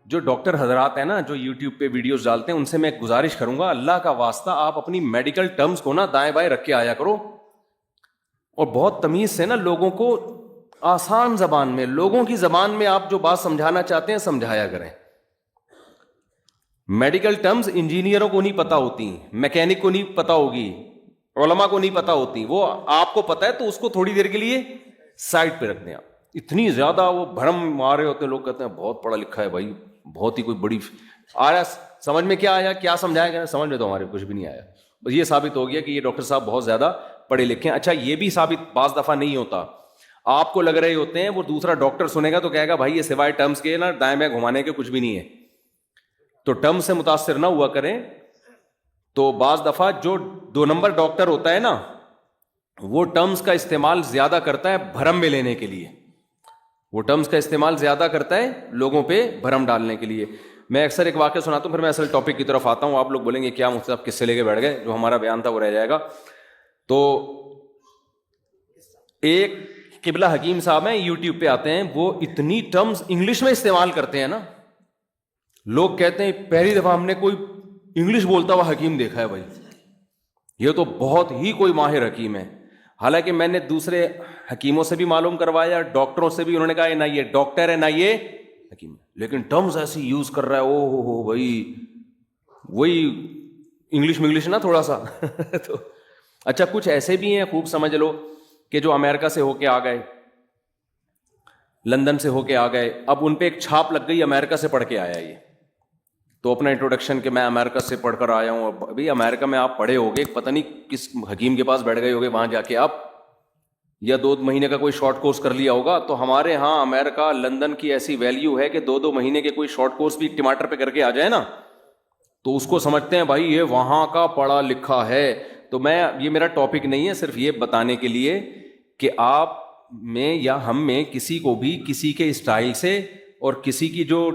جو ڈاکٹر حضرات ہیں نا جو یوٹیوب پہ ویڈیوز ڈالتے ہیں، ان سے میں ایک گزارش کروں گا، اللہ کا واسطہ آپ اپنی میڈیکل ٹرمز کو نا دائیں بائیں رکھ کے آیا کرو، اور بہت تمیز سے نا لوگوں کو آسان زبان میں، لوگوں کی زبان میں آپ جو بات سمجھانا چاہتے ہیں سمجھایا کریں۔ میڈیکل ٹرمز انجینئروں کو نہیں پتا ہوتی، میکینک کو نہیں پتا ہوگی، علماء کو نہیں پتا ہوتی، وہ آپ کو پتا ہے تو اس کو تھوڑی دیر کے لیے سائڈ پہ رکھ دیں۔ آپ اتنی زیادہ وہ بھرم مارے ہوتے ہیں، لوگ کہتے ہیں بہت پڑھا لکھا ہے بھائی، بہت ہی کوئی بڑی آیا، سمجھ میں کیا آیا، کیا سمجھایا گیا؟ سمجھ میں تو ہمارے کچھ بھی نہیں آیا، بس یہ ثابت ہو گیا کہ یہ ڈاکٹر صاحب بہت زیادہ پڑھے لکھے ہیں۔ اچھا یہ بھی ثابت بعض دفعہ نہیں ہوتا، آپ کو لگ رہے ہوتے ہیں، وہ دوسرا ڈاکٹر سنے گا تو کہے گا بھائی یہ سوائے ٹرمز کے نا دائیں بائیں گھمانے کے کچھ بھی نہیں ہے، تو ٹرم سے متاثر نہ ہوا کریں۔ تو بعض دفعہ جو 2 نمبر ڈاکٹر ہوتا ہے نا، وہ ٹرمز کا استعمال زیادہ کرتا ہے بھرم میں لینے کے لیے، وہ ٹرمز کا استعمال زیادہ کرتا ہے لوگوں پہ بھرم ڈالنے کے لیے۔ میں اکثر ایک واقعہ سناتا ہوں، پھر میں اصل ٹاپک کی طرف آتا ہوں۔ آپ لوگ بولیں گے کیا مفتی صاحب کس سے لے کے بیٹھ گئے، جو ہمارا بیان تھا وہ رہ جائے گا۔ تو ایک قبلہ حکیم صاحب ہیں، یوٹیوب پہ آتے ہیں، وہ اتنی ٹرمز انگلش میں استعمال کرتے ہیں نا، لوگ کہتے ہیں پہلی دفعہ ہم نے کوئی انگلش بولتا ہوا حکیم دیکھا ہے بھائی، یہ تو بہت ہی کوئی ماہر حکیم ہے۔ حالانکہ میں نے دوسرے حکیموں سے بھی معلوم کروایا، ڈاکٹروں سے بھی، انہوں نے کہا نہ یہ ڈاکٹر ہے نہ یہ حکیم ہے، لیکن ٹرمز ایسی یوز کر رہا ہے، او ہو بھائی، وہی انگلش نا تھوڑا سا تو اچھا کچھ ایسے بھی ہیں، خوب سمجھ لو، کہ جو امریکہ سے ہو کے آ گئے، لندن سے ہو کے آ گئے، اب ان پہ ایک چھاپ لگ گئی، امریکہ سے پڑھ کے آیا یہ، تو اپنا انٹروڈکشن کہ میں امریکہ سے پڑھ کر آیا ہوں۔ ابھی امریکہ میں آپ پڑھے ہوگے، پتہ نہیں کس حکیم کے پاس بیٹھ گئے ہوگے وہاں جا کے آپ، یا 2 مہینے کا کوئی شارٹ کورس کر لیا ہوگا۔ تو ہمارے ہاں امریکہ لندن کی ایسی ویلیو ہے کہ 2 مہینے کے کوئی شارٹ کورس بھی ٹماٹر پہ کر کے آ جائے نا، تو اس کو سمجھتے ہیں بھائی یہ وہاں کا پڑھا لکھا ہے۔ تو میں، یہ میرا ٹاپک نہیں ہے، صرف یہ بتانے کے لیے کہ آپ میں یا ہم میں کسی کو بھی کسی کے اسٹائل سے اور کسی کی جو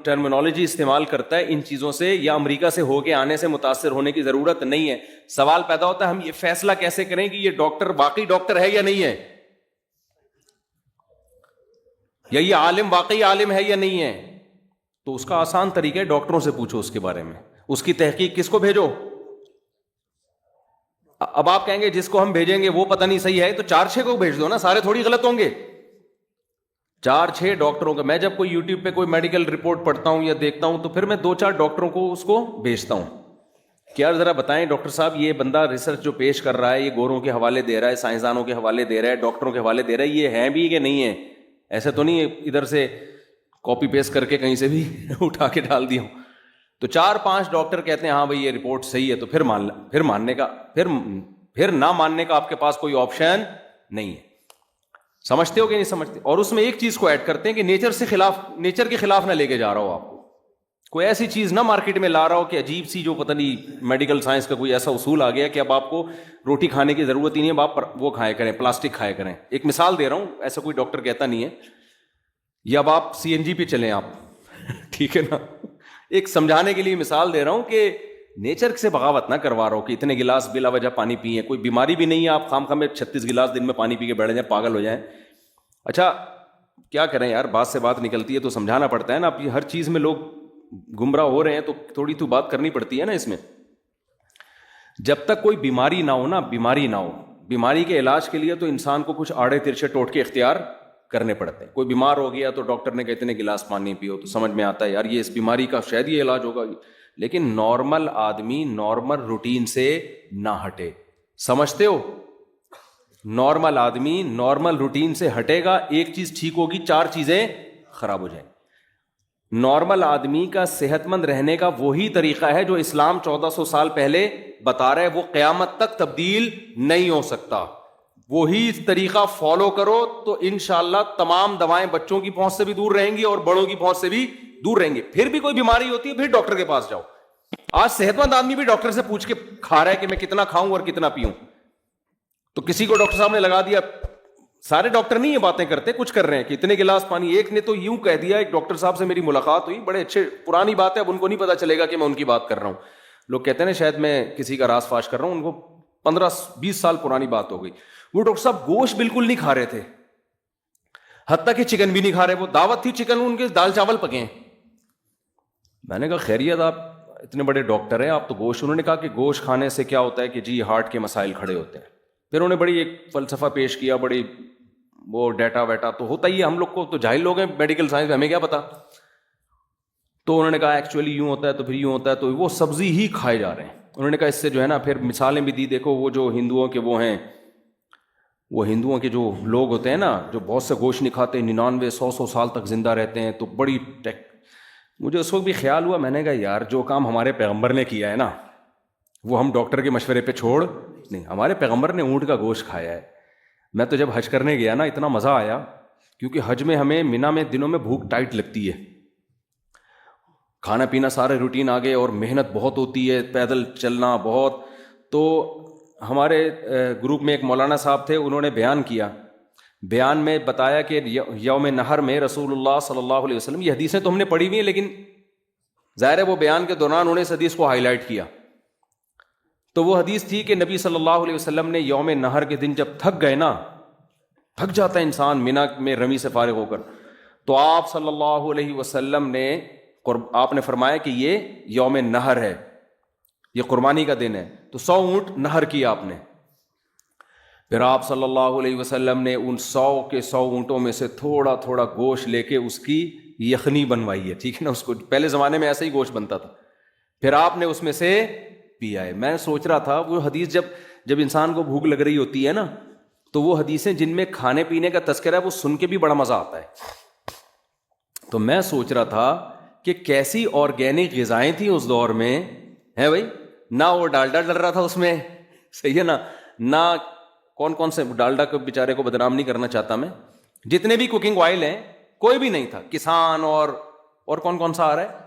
ٹرمینالوجی استعمال کرتا ہے، ان چیزوں سے یا امریکہ سے ہو کے آنے سے متاثر ہونے کی ضرورت نہیں ہے۔ سوال پیدا ہوتا ہے ہم یہ فیصلہ کیسے کریں کہ یہ ڈاکٹر واقعی ڈاکٹر ہے یا نہیں ہے، یا یہ عالم واقعی عالم ہے یا نہیں ہے؟ تو اس کا آسان طریقہ ہے ڈاکٹروں سے پوچھو اس کے بارے میں، اس کی تحقیق کس کو بھیجو۔ اب آپ کہیں گے جس کو ہم بھیجیں گے وہ پتہ نہیں صحیح ہے، تو 4-6 کو بھیج دو نا، سارے تھوڑی غلط ہوں گے۔ 4-6 ڈاکٹروں کا، میں جب کوئی یوٹیوب پہ کوئی میڈیکل رپورٹ پڑھتا ہوں یا دیکھتا ہوں تو پھر میں 2-4 ڈاکٹروں کو اس کو بھیجتا ہوں کہ یار ذرا بتائیں ڈاکٹر صاحب، یہ بندہ ریسرچ جو پیش کر رہا ہے، یہ گوروں کے حوالے دے رہا ہے، سائنسدانوں کے حوالے دے رہا ہے، ڈاکٹروں کے حوالے دے رہا ہے، یہ ہیں بھی کہ نہیں ہے؟ ایسے تو نہیں ہے ادھر سے کاپی پیسٹ کر کے کہیں سے بھی اٹھا کے ڈال دیا ہوں۔ تو 4-5 ڈاکٹر کہتے ہیں ہاں بھائی یہ رپورٹ صحیح ہے، تو پھر نہ ماننے کا آپ کے پاس کوئی آپشن نہیں ہے۔ سمجھتے ہو کہ نہیں سمجھتے؟ اور اس میں ایک چیز کو ایڈ کرتے ہیں کہ نیچر کے خلاف نہ لے کے جا رہا ہو آپ کو، کوئی ایسی چیز نہ مارکیٹ میں لا رہا ہو کہ عجیب سی، جو پتہ نہیں میڈیکل سائنس کا کوئی ایسا اصول آ گیا کہ اب آپ کو روٹی کھانے کی ضرورت ہی نہیں ہے، اب آپ وہ کھائے کریں، پلاسٹک کھائے کریں۔ ایک مثال دے رہا ہوں، ایسا کوئی ڈاکٹر کہتا نہیں ہے، یا اب آپ CNG پہ چلیں آپ ٹھیک ہے نا، ایک سمجھانے کے لیے مثال دے رہا ہوں کہ نیچر سے بغاوت نہ کروا رہا ہو کہ اتنے گلاس بلا وجہ پانی پیئے، کوئی بیماری بھی نہیں ہے، آپ خام میں 36 گلاس دن میں پانی پی کے بیٹھ جائیں، پاگل ہو جائیں۔ اچھا کیا کریں یار، بات سے بات نکلتی ہے تو سمجھانا پڑتا ہے نا، اب یہ ہر چیز میں لوگ گمراہ ہو رہے ہیں تو تھوڑی تو بات کرنی پڑتی ہے نا اس میں۔ جب تک کوئی بیماری نہ ہو نا، بیماری کے علاج کے لیے تو انسان کو کچھ آڑے ترچھے ٹوٹکے اختیار کرنے پڑتے ہیں۔ کوئی بیمار ہو گیا تو ڈاکٹر نے کہا اتنے گلاس پانی پیو، تو سمجھ میں آتا ہے یار یہ اس بیماری کا شاید یہ علاج ہوگا، لیکن نارمل آدمی نارمل روٹین سے نہ ہٹے۔ سمجھتے ہو؟ نارمل آدمی نارمل روٹین سے ہٹے گا، ایک چیز ٹھیک ہوگی، 4 چیزیں خراب ہو جائیں۔ نارمل آدمی کا صحت مند رہنے کا وہی طریقہ ہے جو اسلام 1400 سال پہلے بتا رہا ہے، وہ قیامت تک تبدیل نہیں ہو سکتا۔ وہی طریقہ فالو کرو تو انشاءاللہ تمام دوائیں بچوں کی پہنچ سے بھی دور رہیں گی اور بڑوں کی پہنچ سے بھی دور رہیں گے۔ پھر بھی کوئی بیماری ہوتی ہے پھر ڈاکٹر کے پاس جاؤ۔ آج صحت مند آدمی بھی ڈاکٹر سے پوچھ کے کھا رہا ہے کہ میں کتنا کھاؤں اور کتنا پیوں۔ تو کسی کو ڈاکٹر صاحب نے لگا دیا، سارے ڈاکٹر نہیں یہ باتیں کرتے، کچھ کر رہے ہیں کہ اتنے گلاس پانی۔ ایک نے تو یوں کہہ دیا، ایک ڈاکٹر صاحب سے میری ملاقات ہوئی، بڑے اچھے، پرانی بات ہے، اب ان کو نہیں پتا چلے گا کہ میں ان کی بات کر رہا ہوں۔ لوگ کہتے ہیں نا شاید میں کسی کا راز فاش کر رہا ہوں، ان کو 15-20 سال پرانی بات ہو گئی۔ وہ ڈاکٹر صاحب گوشت بالکل نہیں کھا رہے تھے، حتیٰ کہ چکن بھی نہیں کھا رہے، وہ دعوت تھی چکن، ان کے دال چاول پکے ہیں۔ میں نے کہا خیریت، آپ اتنے بڑے ڈاکٹر ہیں، آپ تو گوشت. انہوں نے کہا کہ گوشت کھانے سے کیا ہوتا ہے کہ جی ہارٹ کے مسائل کھڑے ہوتے ہیں. پھر انہوں نے بڑی ایک فلسفہ پیش کیا، بڑی وہ ڈیٹا ویٹا تو ہوتا ہی ہے، ہم لوگ کو تو جاہل لوگ ہیں میڈیکل سائنس میں، ہمیں کیا پتا. تو انہوں نے کہا ایکچولی یوں ہوتا ہے تو پھر یوں ہوتا ہے، تو وہ سبزی ہی کھائے جا رہے ہیں. انہوں نے کہا اس سے جو ہے نا، پھر مثالیں بھی دی. دیکھو وہ جو ہندوؤں کے وہ ہیں، وہ ہندوؤں کے جو لوگ ہوتے ہیں نا، جو بہت سے گوشت نہیں کھاتے، 99 100 سال تک زندہ رہتے ہیں، تو بڑی مجھے اس وقت بھی خیال ہوا. میں نے کہا یار جو کام ہمارے پیغمبر نے کیا ہے نا، وہ ہم ڈاکٹر کے مشورے پہ چھوڑ نہیں. ہمارے پیغمبر نے اونٹ کا گوشت کھایا ہے. میں تو جب حج کرنے گیا نا، اتنا مزہ آیا، کیونکہ حج میں ہمیں مینا میں دنوں میں بھوک ٹائٹ لگتی ہے، کھانا پینا سارے روٹین آگے، اور محنت بہت ہوتی ہے، پیدل چلنا بہت. تو ہمارے گروپ میں ایک مولانا صاحب تھے، انہوں نے بیان کیا. بیان میں بتایا کہ یوم نہر میں رسول اللہ صلی اللہ علیہ وسلم، یہ حدیثیں تو ہم نے پڑھی ہوئی ہیں، لیکن ظاہر ہے وہ بیان کے دوران انہوں نے اس حدیث کو ہائی لائٹ کیا. تو وہ حدیث تھی کہ نبی صلی اللہ علیہ وسلم نے یوم نہر کے دن جب تھک گئے نا، تھک جاتا ہے انسان مینا میں رمی سے فارغ ہو کر، تو آپ صلی اللہ علیہ وسلم نے آپ نے فرمایا کہ یہ یوم نہر ہے، یہ قربانی کا دن ہے، تو 100 اونٹ نہر کیا آپ نے. پھر آپ صلی اللہ علیہ وسلم نے ان 100 کے 100 اونٹوں میں سے تھوڑا تھوڑا گوشت لے کے اس کی یخنی بنوائی ہے، ٹھیک ہے نا. اس کو پہلے زمانے میں ایسا ہی گوشت بنتا تھا، پھر آپ نے اس میں سے پیا ہے. میں سوچ رہا تھا وہ حدیث، جب انسان کو بھوک لگ رہی ہوتی ہے نا، تو وہ حدیثیں جن میں کھانے پینے کا تذکرہ ہے، وہ سن کے بھی بڑا مزہ آتا ہے. تو میں سوچ رہا تھا کہ کیسی آرگینک غذائیں تھیں اس دور میں، ہے بھائی. نہ وہ ڈالڈا ڈل رہا تھا اس میں، صحیح ہے نا، نہ کون سے ڈالڈا کو بیچارے کو بدنام نہیں کرنا چاہتا میں، جتنے بھی کوکنگ آئل ہیں کوئی بھی نہیں تھا. کسان اور کون سا آ رہا ہے،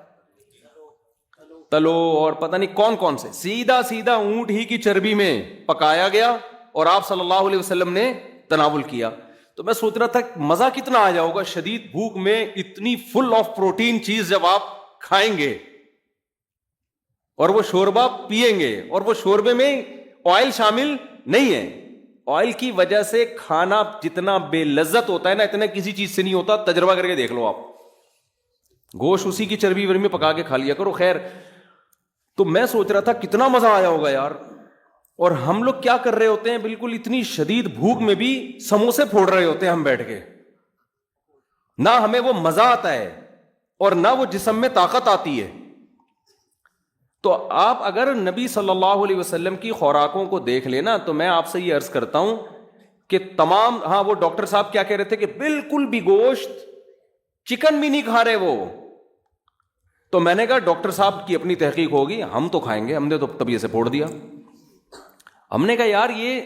تلو اور پتہ نہیں کون سے، سیدھا اونٹ ہی کی چربی میں پکایا گیا اور آپ صلی اللہ علیہ وسلم نے تناول کیا. تو میں سوچ رہا تھا مزہ کتنا آ جائے گا شدید بھوک میں اتنی فل آف پروٹین چیز جب آپ کھائیں گے اور وہ شوربہ پیئیں گے، اور وہ شوربے میں آئل شامل نہیں ہے. آئل کی وجہ سے کھانا جتنا بے لذت ہوتا ہے نا، اتنا کسی چیز سے نہیں ہوتا. تجربہ کر کے دیکھ لو آپ، گوشت اسی کی چربی میں پکا کے کھا لیا کرو. خیر، تو میں سوچ رہا تھا کتنا مزہ آیا ہوگا یار. اور ہم لوگ کیا کر رہے ہوتے ہیں، بالکل اتنی شدید بھوک میں بھی سموسے پھوڑ رہے ہوتے ہیں ہم بیٹھ کے. نہ ہمیں وہ مزہ آتا ہے اور نہ وہ جسم میں طاقت آتی ہے. تو آپ اگر نبی صلی اللہ علیہ وسلم کی خوراکوں کو دیکھ لینا، تو میں آپ سے یہ عرض کرتا ہوں کہ تمام، ہاں وہ ڈاکٹر صاحب کیا کہہ رہے تھے کہ بالکل بھی گوشت، چکن بھی نہیں کھا رہے وہ. تو میں نے کہا ڈاکٹر صاحب کی اپنی تحقیق ہوگی، ہم تو کھائیں گے، ہم نے تو طبیعت سے پھوڑ دیا. ہم نے کہا یار یہ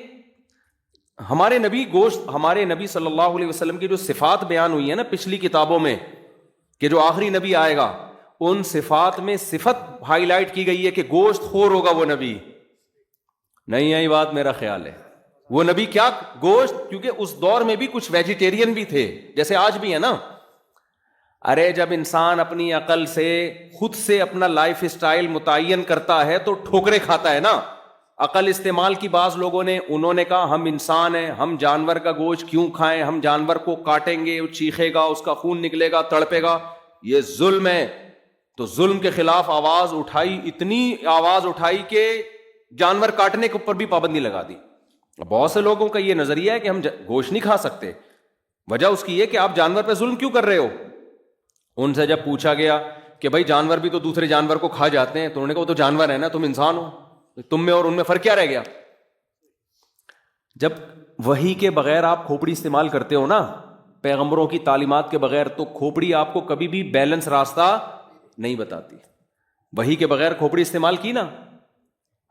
ہمارے نبی صلی اللہ علیہ وسلم کی جو صفات بیان ہوئی ہے نا پچھلی کتابوں میں، کہ جو آخری نبی آئے گا، ان صفات میں صفت ہائی لائٹ کی گئی ہے کہ گوشت خور ہوگا وہ نبی. نہیں آئی بات، میرا خیال ہے وہ نبی کیا گوشت، کیونکہ اس دور میں بھی کچھ ویجیٹیرین بھی تھے جیسے آج بھی ہے نا. ارے جب انسان اپنی عقل سے خود سے اپنا لائف اسٹائل متعین کرتا ہے تو ٹھوکرے کھاتا ہے نا. عقل استعمال کی بعض لوگوں نے، انہوں نے کہا ہم انسان ہیں، ہم جانور کا گوشت کیوں کھائیں، ہم جانور کو کاٹیں گے، وہ چیخے گا، اس کا خون نکلے گا، تڑپے گا، یہ ظلم ہے. تو ظلم کے خلاف آواز اٹھائی، اتنی آواز اٹھائی کہ جانور کاٹنے کے اوپر بھی پابندی لگا دی. بہت سے لوگوں کا یہ نظریہ ہے کہ ہم گوشت نہیں کھا سکتے. وجہ اس کی یہ کہ آپ جانور پہ ظلم کیوں کر رہے ہو. ان سے جب پوچھا گیا کہ بھائی جانور بھی تو دوسرے جانور کو کھا جاتے ہیں، تو انہوں نے کہا وہ تو جانور ہے نا، تم انسان ہو، تم میں اور ان میں فرق کیا رہ گیا. جب وحی کے بغیر آپ کھوپڑی استعمال کرتے ہو نا، پیغمبروں کی تعلیمات کے بغیر، تو کھوپڑی آپ کو کبھی بھی بیلنس راستہ نہیں بتاتی. وحی کے بغیر کھوپڑی استعمال کی نا،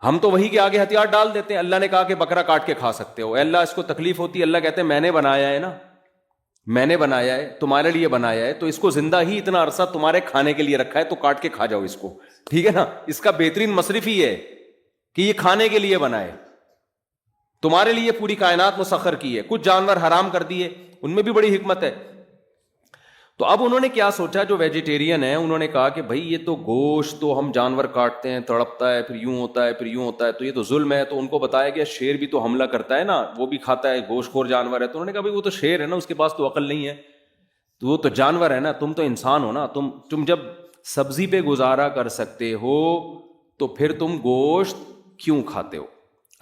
ہم تو وحی کے آگے ہتھیار ڈال دیتے ہیں. اللہ نے کہا کہ بکرا کاٹ کے کھا سکتے ہو، اللہ اس کو تکلیف ہوتی ہے، اللہ کہتے ہیں میں نے بنایا ہے نا، میں نے بنایا ہے، تمہارے لیے بنایا ہے، تو اس کو زندہ ہی اتنا عرصہ تمہارے کھانے کے لیے رکھا ہے، تو کاٹ کے کھا جاؤ اس کو، ٹھیک ہے نا. اس کا بہترین مصرف ہی ہے کہ یہ کھانے کے لیے بنائے، تمہارے لیے پوری کائنات مسخر کی ہے. کچھ جانور حرام کر دیے، ان میں بھی بڑی حکمت ہے. تو اب انہوں نے کیا سوچا، جو ویجیٹیرین ہیں انہوں نے کہا کہ بھائی یہ تو گوشت تو ہم جانور کاٹتے ہیں، تڑپتا ہے، پھر یوں ہوتا ہے، پھر یوں ہوتا ہے، تو یہ تو ظلم ہے. تو ان کو بتایا گیا شیر بھی تو حملہ کرتا ہے نا، وہ بھی کھاتا ہے، گوشت خور جانور ہے. تو انہوں نے کہا بھائی وہ تو شیر ہے نا، اس کے پاس تو عقل نہیں ہے، تو وہ تو جانور ہے نا، تم تو انسان ہو نا. تم جب سبزی پہ گزارا کر سکتے ہو تو پھر تم گوشت کیوں کھاتے ہو؟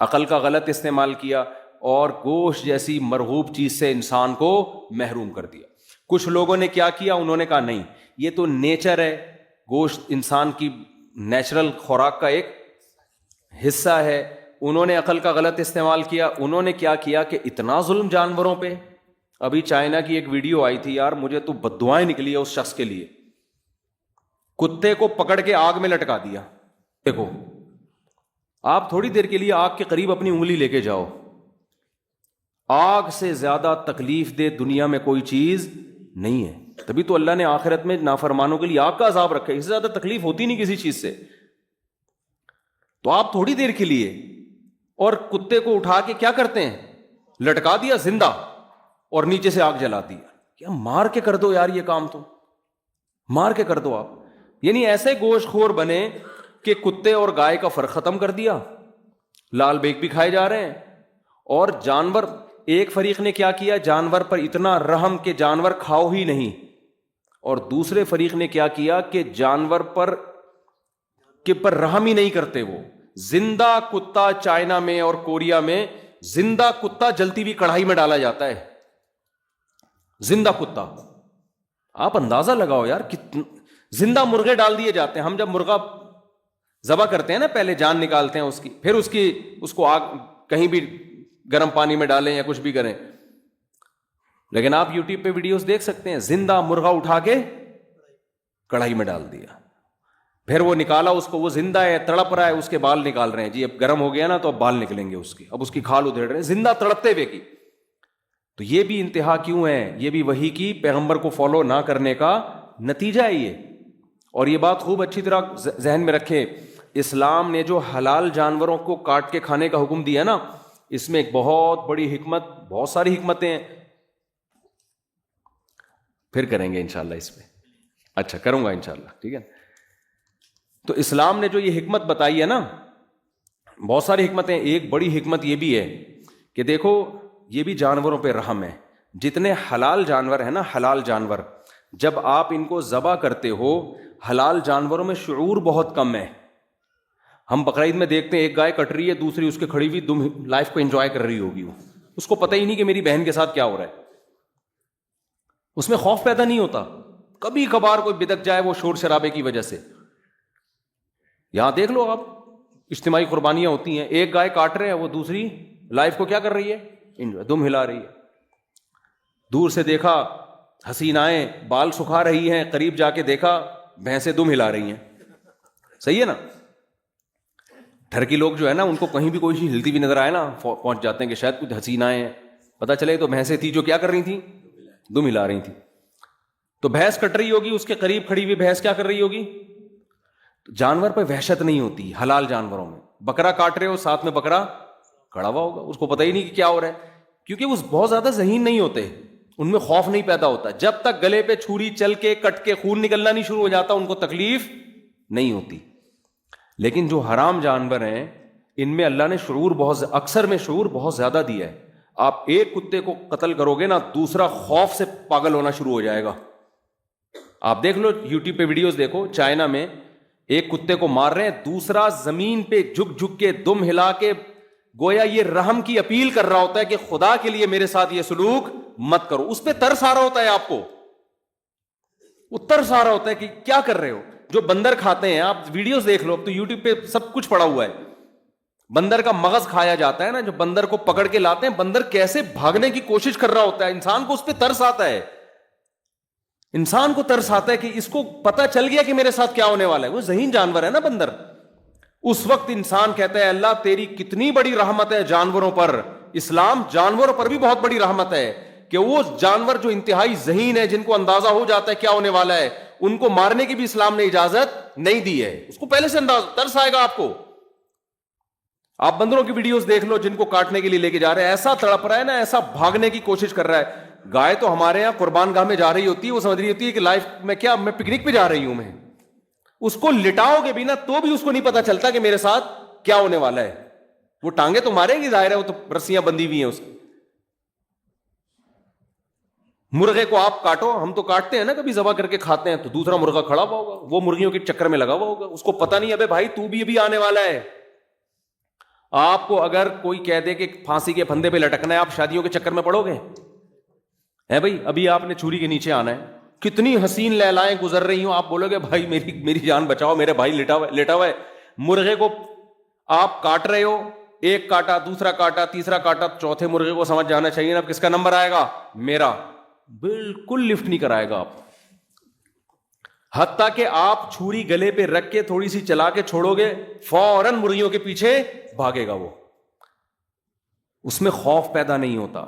عقل کا غلط استعمال کیا اور گوشت جیسی مرغوب چیز سے انسان کو محروم کر دیا۔ کچھ لوگوں نے کیا کیا، انہوں نے کہا نہیں یہ تو نیچر ہے، گوشت انسان کی نیچرل خوراک کا ایک حصہ ہے۔ انہوں نے عقل کا غلط استعمال کیا، انہوں نے کیا کیا کہ اتنا ظلم جانوروں پہ۔ ابھی چائنا کی ایک ویڈیو آئی تھی یار، مجھے تو بددعائیں نکلی ہے اس شخص کے لیے، کتے کو پکڑ کے آگ میں لٹکا دیا۔ دیکھو آپ تھوڑی دیر کے لیے آگ کے قریب اپنی انگلی لے کے جاؤ، آگ سے زیادہ تکلیف دہ دنیا میں کوئی چیز نہیں ہے۔ تبھی تو اللہ نے آخرت میں نافرمانوں کے لیے آگ کا عذاب رکھا ہے، اس سے زیادہ تکلیف ہوتی نہیں کسی چیز سے۔ تو آپ تھوڑی دیر کے لیے، اور کتے کو اٹھا کے کیا کرتے ہیں، لٹکا دیا زندہ اور نیچے سے آگ جلا دی۔ کیا مار کے کر دو یار، یہ کام تو مار کے کر دو آپ۔ یعنی ایسے گوشت خور بنے کہ کتے اور گائے کا فرق ختم کر دیا، لال بیگ بھی کھائے جا رہے ہیں۔ اور جانور، ایک فریق نے کیا کیا، جانور پر اتنا رحم کہ جانور کھاؤ ہی نہیں، اور دوسرے فریق نے کیا کیا کہ جانور پر رحم ہی نہیں کرتے۔ وہ زندہ کتا چائنا میں اور کوریا میں زندہ کتا جلتی ہوئی کڑھائی میں ڈالا جاتا ہے، زندہ کتا۔ آپ اندازہ لگاؤ یار، زندہ مرغے ڈال دیے جاتے ہیں۔ ہم جب مرغا ذبح کرتے ہیں نا، پہلے جان نکالتے ہیں اس کی، پھر اس کو آگ کہیں بھی گرم پانی میں ڈالیں یا کچھ بھی کریں، لیکن آپ یوٹیوب پہ ویڈیوز دیکھ سکتے ہیں، زندہ مرغا اٹھا کے کڑھائی میں ڈال دیا، پھر وہ نکالا اس کو، وہ زندہ ہے، تڑپ رہا ہے، اس کے بال نکال رہے ہیں جی، اب گرم ہو گیا نا تو اب بال نکلیں گے اس کے، اب اس کی کھال ادھیڑ رہے ہیں زندہ تڑپتے ہوئے کی۔ تو یہ بھی انتہا کیوں ہے؟ یہ بھی وحی کی پیغمبر کو فالو نہ کرنے کا نتیجہ ہے یہ۔ اور یہ بات خوب اچھی طرح ذہن میں رکھیں، اسلام نے جو حلال جانوروں کو کاٹ کے کھانے کا حکم دیا نا، اس میں ایک بہت بڑی حکمت، بہت ساری حکمتیں ہیں، پھر کریں گے انشاءاللہ اس پہ، اچھا کروں گا انشاءاللہ، ٹھیک ہے۔ تو اسلام نے جو یہ حکمت بتائی ہے نا، بہت ساری حکمتیں، ایک بڑی حکمت یہ بھی ہے کہ دیکھو یہ بھی جانوروں پہ رحم ہے۔ جتنے حلال جانور ہیں نا، حلال جانور، جب آپ ان کو ذبح کرتے ہو، حلال جانوروں میں شعور بہت کم ہے۔ ہم بقرعید میں دیکھتے ہیں ایک گائے کٹ رہی ہے، دوسری اس کے کھڑی ہوئی دم لائف کو انجوائے کر رہی ہوگی، وہ اس کو پتہ ہی نہیں کہ میری بہن کے ساتھ کیا ہو رہا ہے، اس میں خوف پیدا نہیں ہوتا۔ کبھی کبھار کوئی بدک جائے وہ شور شرابے کی وجہ سے۔ یہاں دیکھ لو آپ، اجتماعی قربانیاں ہوتی ہیں، ایک گائے کاٹ رہے ہیں، وہ دوسری لائف کو کیا کر رہی ہے، انجوائے، دم ہلا رہی ہے۔ دور سے دیکھا حسینائیں بال سکھا رہی ہیں، قریب جا کے دیکھا بھینسیں دم ہلا رہی ہیں، صحیح ہے نا۔ ٹھرکی لوگ جو ہے نا، ان کو کہیں بھی کوئی چیز ہلتی بھی نظر آئے نا، پہنچ جاتے ہیں کہ شاید کچھ حسینائیں ہیں، پتہ چلے تو بھینسیں تھی جو کیا کر رہی تھیں، دم ہلا رہی تھیں۔ تو بھینس کٹ رہی ہوگی، اس کے قریب کھڑی ہوئی بھینس کیا کر رہی ہوگی؟ جانور پہ وحشت نہیں ہوتی حلال جانوروں میں۔ بکرا کاٹ رہے ہو، ساتھ میں بکرا کھڑا ہوا ہوگا، اس کو پتہ ہی نہیں کہ کیا ہو رہا ہے، کیونکہ وہ بہت زیادہ ذہین نہیں ہوتے، ان میں خوف نہیں پیدا ہوتا۔ جب تک گلے پہ چھری چل کے کٹ کے خون نکلنا نہیں شروع ہو جاتا، ان کو تکلیف نہیں ہوتی۔ لیکن جو حرام جانور ہیں، ان میں اللہ نے شعور بہت، اکثر میں شعور بہت زیادہ دیا ہے۔ آپ ایک کتے کو قتل کرو گے نا، دوسرا خوف سے پاگل ہونا شروع ہو جائے گا۔ آپ دیکھ لو یوٹیوب پہ ویڈیوز دیکھو، چائنا میں ایک کتے کو مار رہے ہیں، دوسرا زمین پہ جھک جھک کے دم ہلا کے گویا یہ رحم کی اپیل کر رہا ہوتا ہے کہ خدا کے لیے میرے ساتھ یہ سلوک مت کرو۔ اس پہ ترس آ رہا ہوتا ہے، آپ کو وہ ترس آ رہا ہوتا ہے کہ کیا کر رہے ہو۔ جو بندر کھاتے ہیں، آپ ویڈیوز دیکھ لو، اب تو یوٹیوب پہ سب کچھ پڑا ہوا ہے، بندر کا مغز کھایا جاتا ہے نا، جو بندر کو پکڑ کے لاتے ہیں، بندر کیسے بھاگنے کی کوشش کر رہا ہوتا ہے، انسان کو اس پہ ترس آتا ہے، انسان کو ترس آتا ہے کہ اس کو پتہ چل گیا کہ میرے ساتھ کیا ہونے والا ہے۔ وہ ذہین جانور ہے نا بندر۔ اس وقت انسان کہتا ہے اللہ تیری کتنی بڑی رحمت ہے جانوروں پر۔ اسلام جانوروں پر بھی بہت بڑی رحمت ہے کہ وہ جانور جو انتہائی ذہین ہے، جن کو اندازہ ہو جاتا ہے کیا ہونے والا ہے، ان کو مارنے کی بھی اسلام نے اجازت نہیں دی ہے۔ اس کو پہلے سے اندازہ، ترس آئے گا آپ کو۔ آپ بندروں کی ویڈیوز دیکھ لو جن کو کاٹنے کے لیے لے کے جا رہے ہیں، ایسا تڑپ رہا ہے نا، ایسا بھاگنے کی کوشش کر رہا ہے۔ گائے تو ہمارے یہاں قربان گاہ میں جا رہی ہوتی ہے، وہ سمجھ رہی ہوتی ہے کہ لائف میں کیا، میں پکنک پہ جا رہی ہوں، میں اس کو لٹاؤ گے بھی نا تو بھی اس کو نہیں پتا چلتا کہ میرے ساتھ کیا ہونے والا ہے۔ وہ ٹانگیں تو ماریں گی، ظاہر ہے، وہ تو رسیاں بندھی ہوئی ہیں اس کی۔ مرغے کو آپ کاٹو, ہم تو کاٹتے ہیں نا کبھی ذبح کر کے کھاتے ہیں, تو دوسرا مرغا کھڑا ہوا ہوگا, وہ مرغیوں کے چکر میں لگا ہوا ہوگا, اس کو پتہ نہیں ابے بھائی تو بھی ابھی آنے والا ہے. آپ کو اگر کوئی کہہ دے کہ پھانسی کے پھندے پہ لٹکنا ہے, آپ شادیوں کے چکر میں پڑو گے؟ ہے بھائی, ابھی آپ نے چھری کے نیچے آنا ہے, کتنی حسین لیلائیں گزر رہی ہوں, آپ بولو گے بھائی میری جان بچاؤ, میرے بھائی لیٹا ہوا ہے. مرغے کو آپ کاٹ رہے ہو, ایک کاٹا, دوسرا کاٹا, تیسرا کاٹا, چوتھے مرغے کو سمجھ جانا چاہیے نا کس کا نمبر آئے گا, میرا. بالکل لفٹ نہیں کرائے گا آپ, حتیٰ کہ آپ چھری گلے پہ رکھ کے تھوڑی سی چلا کے چھوڑو گے, فوراً مرغیوں کے پیچھے بھاگے گا وہ, اس میں خوف پیدا نہیں ہوتا.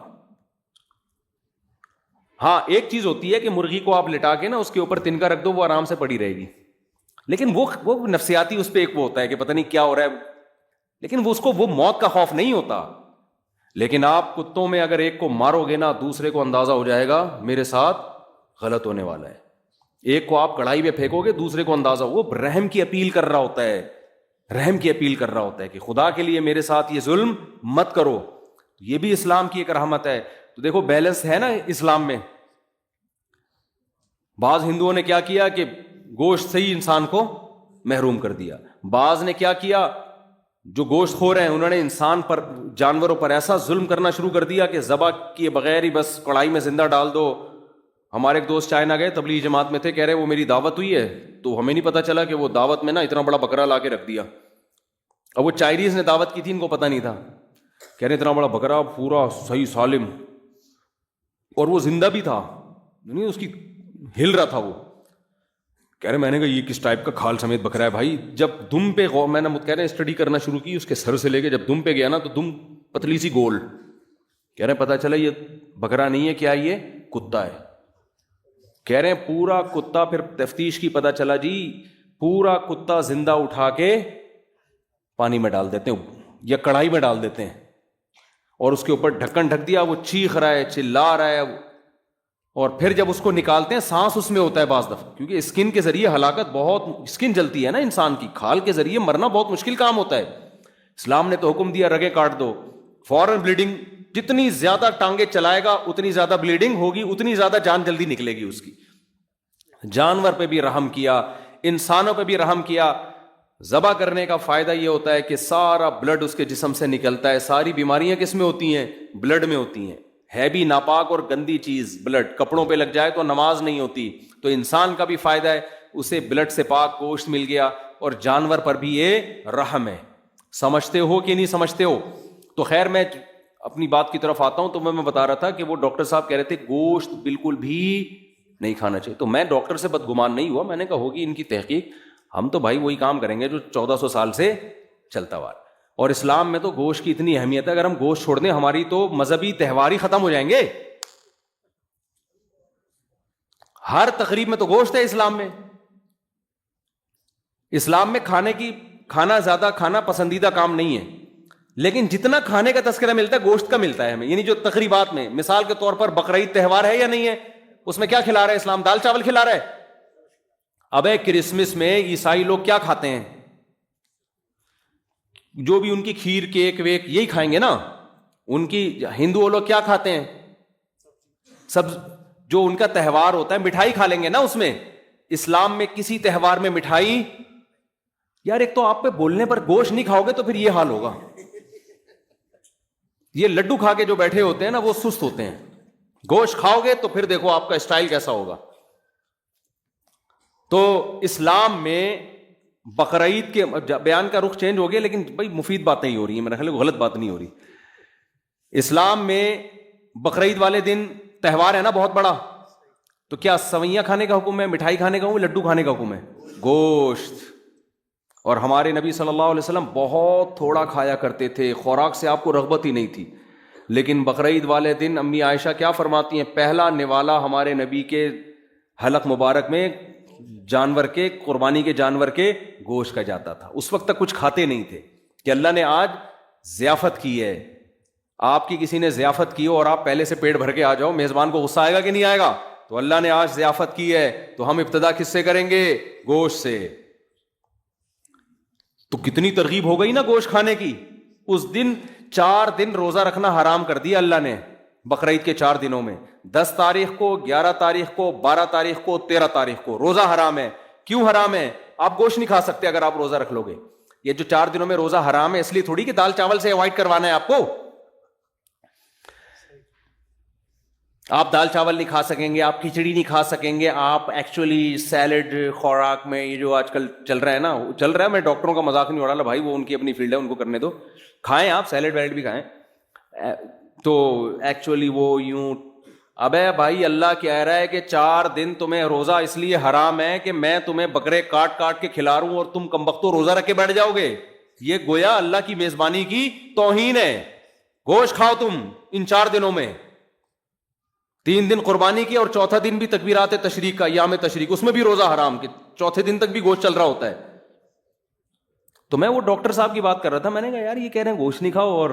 ہاں ایک چیز ہوتی ہے کہ مرغی کو آپ لٹا کے نا اس کے اوپر تنکا رکھ دو, وہ آرام سے پڑی رہے گی, لیکن وہ نفسیاتی اس پہ ایک وہ ہوتا ہے کہ پتہ نہیں کیا ہو رہا ہے, لیکن اس کو وہ موت کا خوف نہیں ہوتا. لیکن آپ کتوں میں اگر ایک کو مارو گے نا, دوسرے کو اندازہ ہو جائے گا میرے ساتھ غلط ہونے والا ہے. ایک کو آپ کڑھائی پہ پھینکو گے, دوسرے کو اندازہ, وہ رحم کی اپیل کر رہا ہوتا ہے, رحم کی اپیل کر رہا ہوتا ہے کہ خدا کے لیے میرے ساتھ یہ ظلم مت کرو. یہ بھی اسلام کی ایک رحمت ہے. تو دیکھو بیلنس ہے نا اسلام میں. بعض ہندوؤں نے کیا کیا کہ گوشت سے ہی انسان کو محروم کر دیا, بعض نے کیا کیا, جو گوشت خور ہیں انہوں نے انسان پر, جانوروں پر ایسا ظلم کرنا شروع کر دیا کہ ذبح کیے بغیر ہی بس کڑھائی میں زندہ ڈال دو. ہمارے ایک دوست چائنا گئے, تبلیغی جماعت میں تھے, کہہ رہے وہ میری دعوت ہوئی ہے, تو ہمیں نہیں پتا چلا کہ وہ دعوت میں نا اتنا بڑا بکرا لا کے رکھ دیا. اب وہ چائنیز نے دعوت کی تھی, ان کو پتا نہیں تھا, کہہ رہے اتنا بڑا بکرا پورا صحیح سالم, اور وہ زندہ بھی تھا, نہیں اس کی ہل رہا تھا وہ. کہہ رہے میں نے کہا یہ کس ٹائپ کا کھال سمیت بکرا ہے بھائی. جب دم پہ میں نے کہہ رہے اسٹڈی کرنا شروع کی, اس کے سر سے لے کے جب دم پہ گیا نا تو دم پتلی سی گول. کہہ رہے پتا چلا یہ بکرا نہیں ہے, کیا یہ کتا ہے. کہہ رہے ہیں پورا کتا, پھر تفتیش کی پتا چلا جی پورا کتا زندہ اٹھا کے پانی میں ڈال دیتے ہیں یا کڑھائی میں ڈال دیتے ہیں, اور اس کے اوپر ڈھکن ڈھک دیا, وہ چیخ رہا ہے, چلا رہا ہے, اور پھر جب اس کو نکالتے ہیں سانس اس میں ہوتا ہے بعض دفعہ, کیونکہ اسکن کے ذریعے ہلاکت بہت, اسکن جلتی ہے نا انسان کی, کھال کے ذریعے مرنا بہت مشکل کام ہوتا ہے. اسلام نے تو حکم دیا رگیں کاٹ دو, فوراً بلیڈنگ, جتنی زیادہ ٹانگیں چلائے گا اتنی زیادہ بلیڈنگ ہوگی, اتنی زیادہ جان جلدی نکلے گی اس کی. جانور پہ بھی رحم کیا, انسانوں پہ بھی رحم کیا. ذبح کرنے کا فائدہ یہ ہوتا ہے کہ سارا بلڈ اس کے جسم سے نکلتا ہے. ساری بیماریاں کس میں ہوتی ہیں؟ بلڈ میں ہوتی ہیں. ہے بھی ناپاک اور گندی چیز بلڈ, کپڑوں پہ لگ جائے تو نماز نہیں ہوتی. تو انسان کا بھی فائدہ ہے, اسے بلڈ سے پاک گوشت مل گیا, اور جانور پر بھی یہ رحم ہے. سمجھتے ہو کہ نہیں سمجھتے ہو؟ تو خیر میں اپنی بات کی طرف آتا ہوں. تو میں بتا رہا تھا کہ وہ ڈاکٹر صاحب کہہ رہے تھے گوشت بالکل بھی نہیں کھانا چاہیے. تو میں ڈاکٹر سے بدگمان نہیں ہوا, میں نے کہا ہوگی ان کی تحقیق, ہم تو بھائی وہی کام کریں گے جو 1400 سال سے چلتا ہوا. اور اسلام میں تو گوشت کی اتنی اہمیت ہے, اگر ہم گوشت چھوڑ دیں ہماری تو مذہبی تہوار ہی ختم ہو جائیں گے. ہر تقریب میں تو گوشت ہے اسلام میں. اسلام میں کھانا زیادہ کھانا پسندیدہ کام نہیں ہے, لیکن جتنا کھانے کا تذکرہ ملتا ہے گوشت کا ملتا ہے ہمیں. یعنی جو تقریبات میں, مثال کے طور پر بقرعید تہوار ہے یا نہیں ہے, اس میں کیا کھلا رہا ہے اسلام؟ دال چاول کھلا رہا ہے. ابے کرسمس میں عیسائی لوگ کیا کھاتے ہیں؟ جو بھی ان کی کھیر کیک ویک یہی کھائیں گے نا. ان کی ہندو لوگ کیا کھاتے ہیں؟ سب جو ان کا تہوار ہوتا ہے مٹھائی کھا لیں گے نا اس میں. اسلام میں کسی تہوار میں مٹھائی, یار ایک تو آپ پہ بولنے پر گوشت نہیں کھاؤ گے تو پھر یہ حال ہوگا. یہ لڈو کھا کے جو بیٹھے ہوتے ہیں نا وہ سست ہوتے ہیں, گوشت کھاؤ گے تو پھر دیکھو آپ کا اسٹائل کیسا ہوگا. تو اسلام میں بقرعید کے بیان کا رخ چینج ہو گیا, لیکن بھائی مفید باتیں ہی ہو رہی ہیں, میرا خیال ہے غلط بات نہیں ہو رہی. اسلام میں بقرعید والے دن تہوار ہے نا بہت بڑا, تو کیا سوئیاں کھانے کا حکم ہے, مٹھائی کھانے کا حکم ہے, لڈو کھانے کا حکم ہے؟ گوشت. اور ہمارے نبی صلی اللہ علیہ وسلم بہت تھوڑا کھایا کرتے تھے, خوراک سے آپ کو رغبت ہی نہیں تھی. لیکن بقرعید والے دن امی عائشہ کیا فرماتی ہیں, پہلا نوالا ہمارے نبی کے حلق مبارک میں جانور کے, قربانی کے جانور کے گوشت کا جاتا تھا. اس وقت تک کچھ کھاتے نہیں تھے کہ اللہ نے آج ضیافت کی ہے, آپ کی کسی نے ضیافت کی ہو اور آپ پہلے سے پیٹ بھر کے آ جاؤ, میزبان کو غصہ آئے گا کہ نہیں آئے گا؟ تو اللہ نے آج ضیافت کی ہے تو ہم ابتدا کس سے کریں گے؟ گوشت سے. تو کتنی ترغیب ہو گئی نا گوشت کھانے کی. اس دن 4 دن روزہ رکھنا حرام کر دیا اللہ نے, بقرعید کے 4 دنوں میں 10 تاریخ کو، 11 تاریخ کو، 12 تاریخ کو، 13 تاریخ کو روزہ حرام ہے. کیوں حرام ہے؟ آپ گوشت نہیں کھا سکتے اگر آپ روزہ رکھ لو گے. یہ جو 4 دنوں میں روزہ حرام ہے اس لیے تھوڑی کہ دال چاول سے اوائڈ کروانا ہے آپ کو. آپ دال چاول نہیں کھا سکیں گے، آپ کھچڑی نہیں کھا سکیں گے، آپ ایکچولی سیلڈ خوراک میں یہ جو آج کل چل رہا ہے نا، چل رہا ہے، میں ڈاکٹروں کا مذاق نہیں اڑا رہا بھائی، وہ ان کی اپنی فیلڈ ہے، ان کو کرنے دو، کھائیں آپ سیلڈ ویلڈ بھی کھائیں. تو ایکچولی وہ یوں، ابے بھائی اللہ کہہ رہا ہے کہ 4 دن تمہیں روزہ اس لیے حرام ہے کہ میں تمہیں بکرے کاٹ کاٹ کے کھلا رہا ہوں اور تم کمبختو روزہ رکھ کے بیٹھ جاؤ گے. یہ گویا اللہ کی میزبانی کی توہین ہے. گوشت کھاؤ تم ان 4 دنوں میں، 3 دن قربانی کی اور چوتھا دن بھی تکبیرات تشریق کا، ایام تشریق، اس میں بھی روزہ حرام کے چوتھے دن تک بھی گوشت چل رہا ہوتا ہے. تو میں وہ ڈاکٹر صاحب کی بات کر رہا تھا، میں نے کہا یار یہ کہہ رہے ہیں گوشت نہیں کھاؤ اور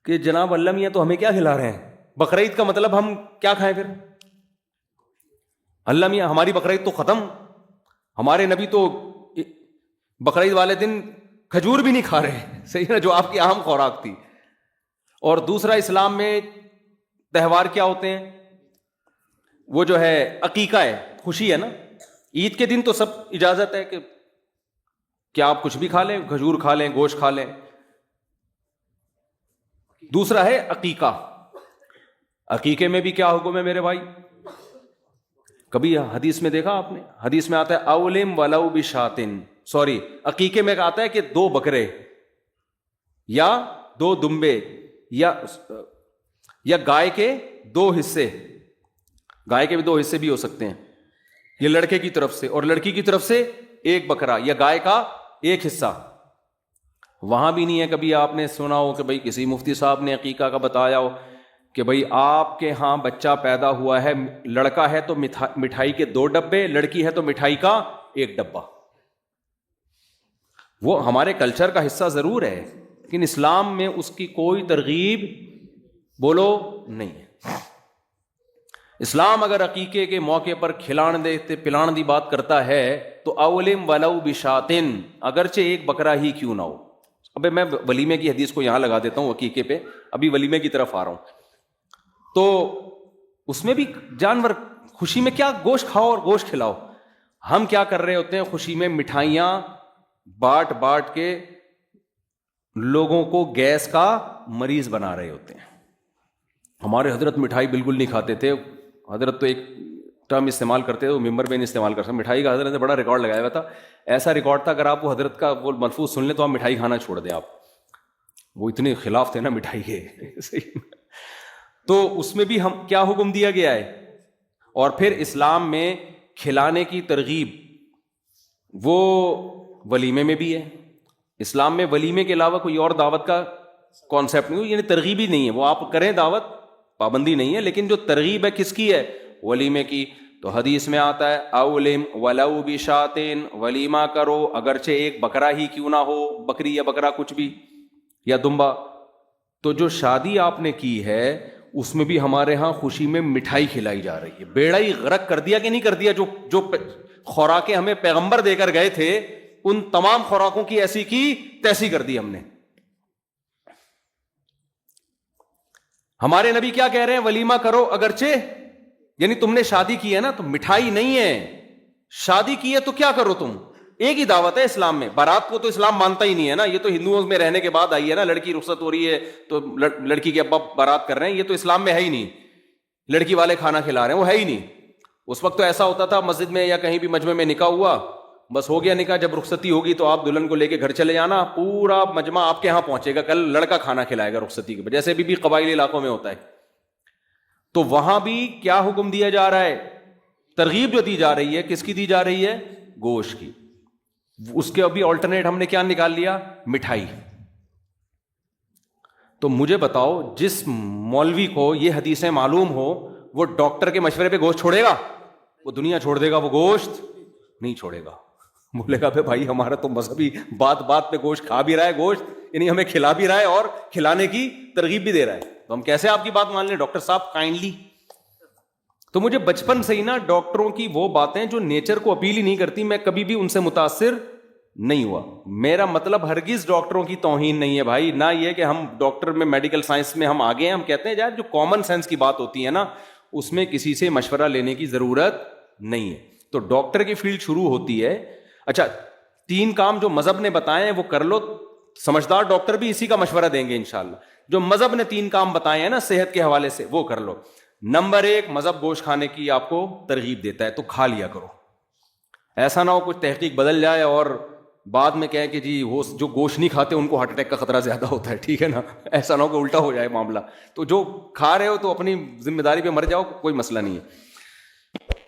کہ جناب اللہ میاں تو ہمیں کیا کھلا رہے ہیں؟ بقرعید کا مطلب ہم کیا کھائیں پھر؟ اللہ میاں ہماری بقرعید تو ختم، ہمارے نبی تو بقرعید والے دن کھجور بھی نہیں کھا رہے، صحیح نا، جو آپ کی اہم خوراک تھی. اور دوسرا اسلام میں تہوار کیا ہوتے ہیں؟ وہ جو ہے عقیقہ ہے، خوشی ہے نا. عید کے دن تو سب اجازت ہے کہ آپ کچھ بھی کھا لیں، کھجور کھا لیں، گوشت کھا لیں. دوسرا ہے عقیقہ. عقیقے میں بھی کیا حکم ہے میرے بھائی؟ کبھی حدیث میں دیکھا آپ نے؟ حدیث میں آتا ہے اولم ولو بشاتن، سوری عقیقے میں آتا ہے کہ 2 بکرے یا 2 دمبے یا گائے کے 2 حصے، گائے کے بھی 2 حصے بھی ہو سکتے ہیں، یہ لڑکے کی طرف سے، اور لڑکی کی طرف سے 1 بکرا یا گائے کا 1 حصہ. وہاں بھی نہیں ہے کبھی آپ نے سنا ہو کہ بھائی کسی مفتی صاحب نے عقیقہ کا بتایا ہو کہ بھئی آپ کے ہاں بچہ پیدا ہوا ہے، لڑکا ہے تو مٹھائی کے 2 ڈبے، لڑکی ہے تو مٹھائی کا 1 ڈبہ. وہ ہمارے کلچر کا حصہ ضرور ہے لیکن اسلام میں اس کی کوئی ترغیب بولو نہیں ہے. اسلام اگر عقیقے کے موقع پر کھلان دے پلان دی بات کرتا ہے تو اولم ولو بشاتن، اگرچہ 1 بکرا ہی کیوں نہ ہو. ابے میں ولیمے کی حدیث کو یہاں لگا دیتا ہوں عقیقے پہ، ابھی ولیمے کی طرف آ رہا ہوں. تو اس میں بھی جانور، خوشی میں کیا گوشت کھاؤ اور گوشت کھلاؤ. ہم کیا کر رہے ہوتے ہیں خوشی میں؟ مٹھائیاں بانٹ بانٹ کے لوگوں کو گیس کا مریض بنا رہے ہوتے ہیں. ہمارے حضرت مٹھائی بالکل نہیں کھاتے تھے. حضرت تو ایک ٹرم استعمال کرتے تھے، وہ ممبر پہ نہیں استعمال کر سکتے. مٹھائی کا حضرت نے بڑا ریکارڈ لگایا ہوا تھا، ایسا ریکارڈ تھا اگر آپ وہ حضرت کا وہ ملفوظ سن لیں تو آپ مٹھائی کھانا چھوڑ دیں. آپ وہ اتنے خلاف تھے نا مٹھائی کے. تو اس میں بھی ہم کیا حکم دیا گیا ہے؟ اور پھر اسلام میں کھلانے کی ترغیب وہ ولیمے میں بھی ہے. اسلام میں ولیمے کے علاوہ کوئی اور دعوت کا کانسیپٹ نہیں، یعنی ترغیب ہی نہیں ہے. وہ آپ کریں دعوت، پابندی نہیں ہے، لیکن جو ترغیب ہے کس کی ہے؟ ولیمے کی. تو حدیث میں آتا ہے اولم ولو بشاتن، ولیمہ کرو اگرچہ 1 بکرا ہی کیوں نہ ہو، بکری یا بکرا کچھ بھی یا دمبا. تو جو شادی آپ نے کی ہے اس میں بھی ہمارے ہاں خوشی میں مٹھائی کھلائی جا رہی ہے. بیڑا ہی غرق کر دیا کہ نہیں کر دیا؟ جو خوراکیں ہمیں پیغمبر دے کر گئے تھے ان تمام خوراکوں کی ایسی کی تیسی کر دی ہم نے. ہمارے نبی کیا کہہ رہے ہیں؟ ولیمہ کرو اگرچہ، یعنی تم نے شادی کی ہے نا تو مٹھائی نہیں ہے. شادی کی ہے تو کیا کرو تم؟ ایک ہی دعوت ہے اسلام میں. بارات کو تو اسلام مانتا ہی نہیں ہے نا، یہ تو ہندوؤں میں رہنے کے بعد آئی ہے نا. لڑکی رخصت ہو رہی ہے تو لڑکی کے ابا بارات کر رہے ہیں، یہ تو اسلام میں ہے ہی نہیں. لڑکی والے کھانا کھلا رہے ہیں، وہ ہے ہی نہیں. اس وقت تو ایسا ہوتا تھا مسجد میں یا کہیں بھی مجمع میں نکاح ہوا، بس ہو گیا نکاح، جب رخصتی ہوگی تو آپ دلہن کو لے کے گھر چلے جانا، پورا مجمع آپ کے ہاں پہنچے گا، کل لڑکا کھانا کھلائے گا رخصتی کے، جیسے بھی قبائلی علاقوں میں ہوتا ہے. تو وہاں بھی کیا حکم دیا جا رہا ہے؟ ترغیب جو دی جا رہی ہے کس کی دی جا رہی ہے؟ گوشت کی. اس کے ابھی آلٹرنیٹ ہم نے کیا نکال لیا؟ مٹھائی. تو مجھے بتاؤ جس مولوی کو یہ حدیثیں معلوم ہو وہ ڈاکٹر کے مشورے پہ گوشت چھوڑے گا؟ وہ دنیا چھوڑ دے گا، وہ گوشت نہیں چھوڑے گا. بولے گا بھائی ہمارا تو مذہبی بات بات پہ گوشت کھا بھی رہا ہے، گوشت یعنی ہمیں کھلا بھی رہا ہے اور کھلانے کی ترغیب بھی دے رہا ہے، تو ہم کیسے آپ کی بات مان لیں ڈاکٹر صاحب کائنڈلی. تو مجھے بچپن سے ہی نا ڈاکٹروں کی وہ باتیں جو نیچر کو اپیل ہی نہیں کرتی، میں کبھی بھی ان سے متاثر نہیں ہوا. میرا مطلب ہرگز ڈاکٹروں کی توہین نہیں ہے بھائی, نہ یہ کہ ہم ڈاکٹر میں میڈیکل سائنس میں ہم آگے ہیں. ہم کہتے ہیں یار جو کامن سینس کی بات ہوتی ہے نا, اس میں کسی سے مشورہ لینے کی ضرورت نہیں ہے. تو ڈاکٹر کی فیلڈ شروع ہوتی ہے. اچھا 3 کام جو مذہب نے بتائے ہیں وہ کر لو, سمجھدار ڈاکٹر بھی اسی کا مشورہ دیں گے انشاءاللہ. جو مذہب نے 3 کام بتائے ہیں نا صحت کے حوالے سے, وہ کر لو. نمبر 1, مذہب گوشت کھانے کی آپ کو ترغیب دیتا ہے تو کھا لیا کرو. ایسا نہ ہو کچھ تحقیق بدل جائے اور بعد میں کہیں کہ جی وہ جو گوشت نہیں کھاتے ان کو ہارٹ اٹیک کا خطرہ زیادہ ہوتا ہے, ٹھیک ہے نا, ایسا نہ ہو کہ الٹا ہو جائے معاملہ. تو جو کھا رہے ہو تو اپنی ذمہ داری پہ مر جاؤ, کوئی مسئلہ نہیں ہے.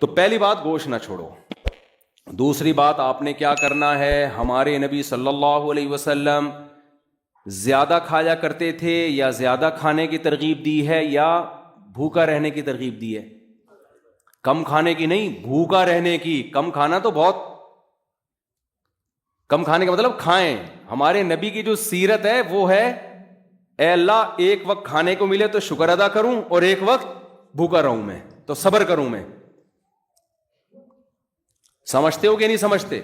تو پہلی بات گوشت نہ چھوڑو. دوسری بات آپ نے کیا کرنا ہے, ہمارے نبی صلی اللہ علیہ وسلم زیادہ کھایا کرتے تھے یا زیادہ کھانے کی ترغیب دی ہے یا بھوکا رہنے کی ترغیب دی ہے؟ کم کھانے کی نہیں, بھوکا رہنے کی. کم کھانا تو بہت, کم کھانے کا مطلب کھائیں. ہمارے نبی کی جو سیرت ہے وہ ہے اے اللہ ایک وقت کھانے کو ملے تو شکر ادا کروں اور ایک وقت بھوکا رہوں میں تو صبر کروں میں. سمجھتے ہو کہ نہیں سمجھتے؟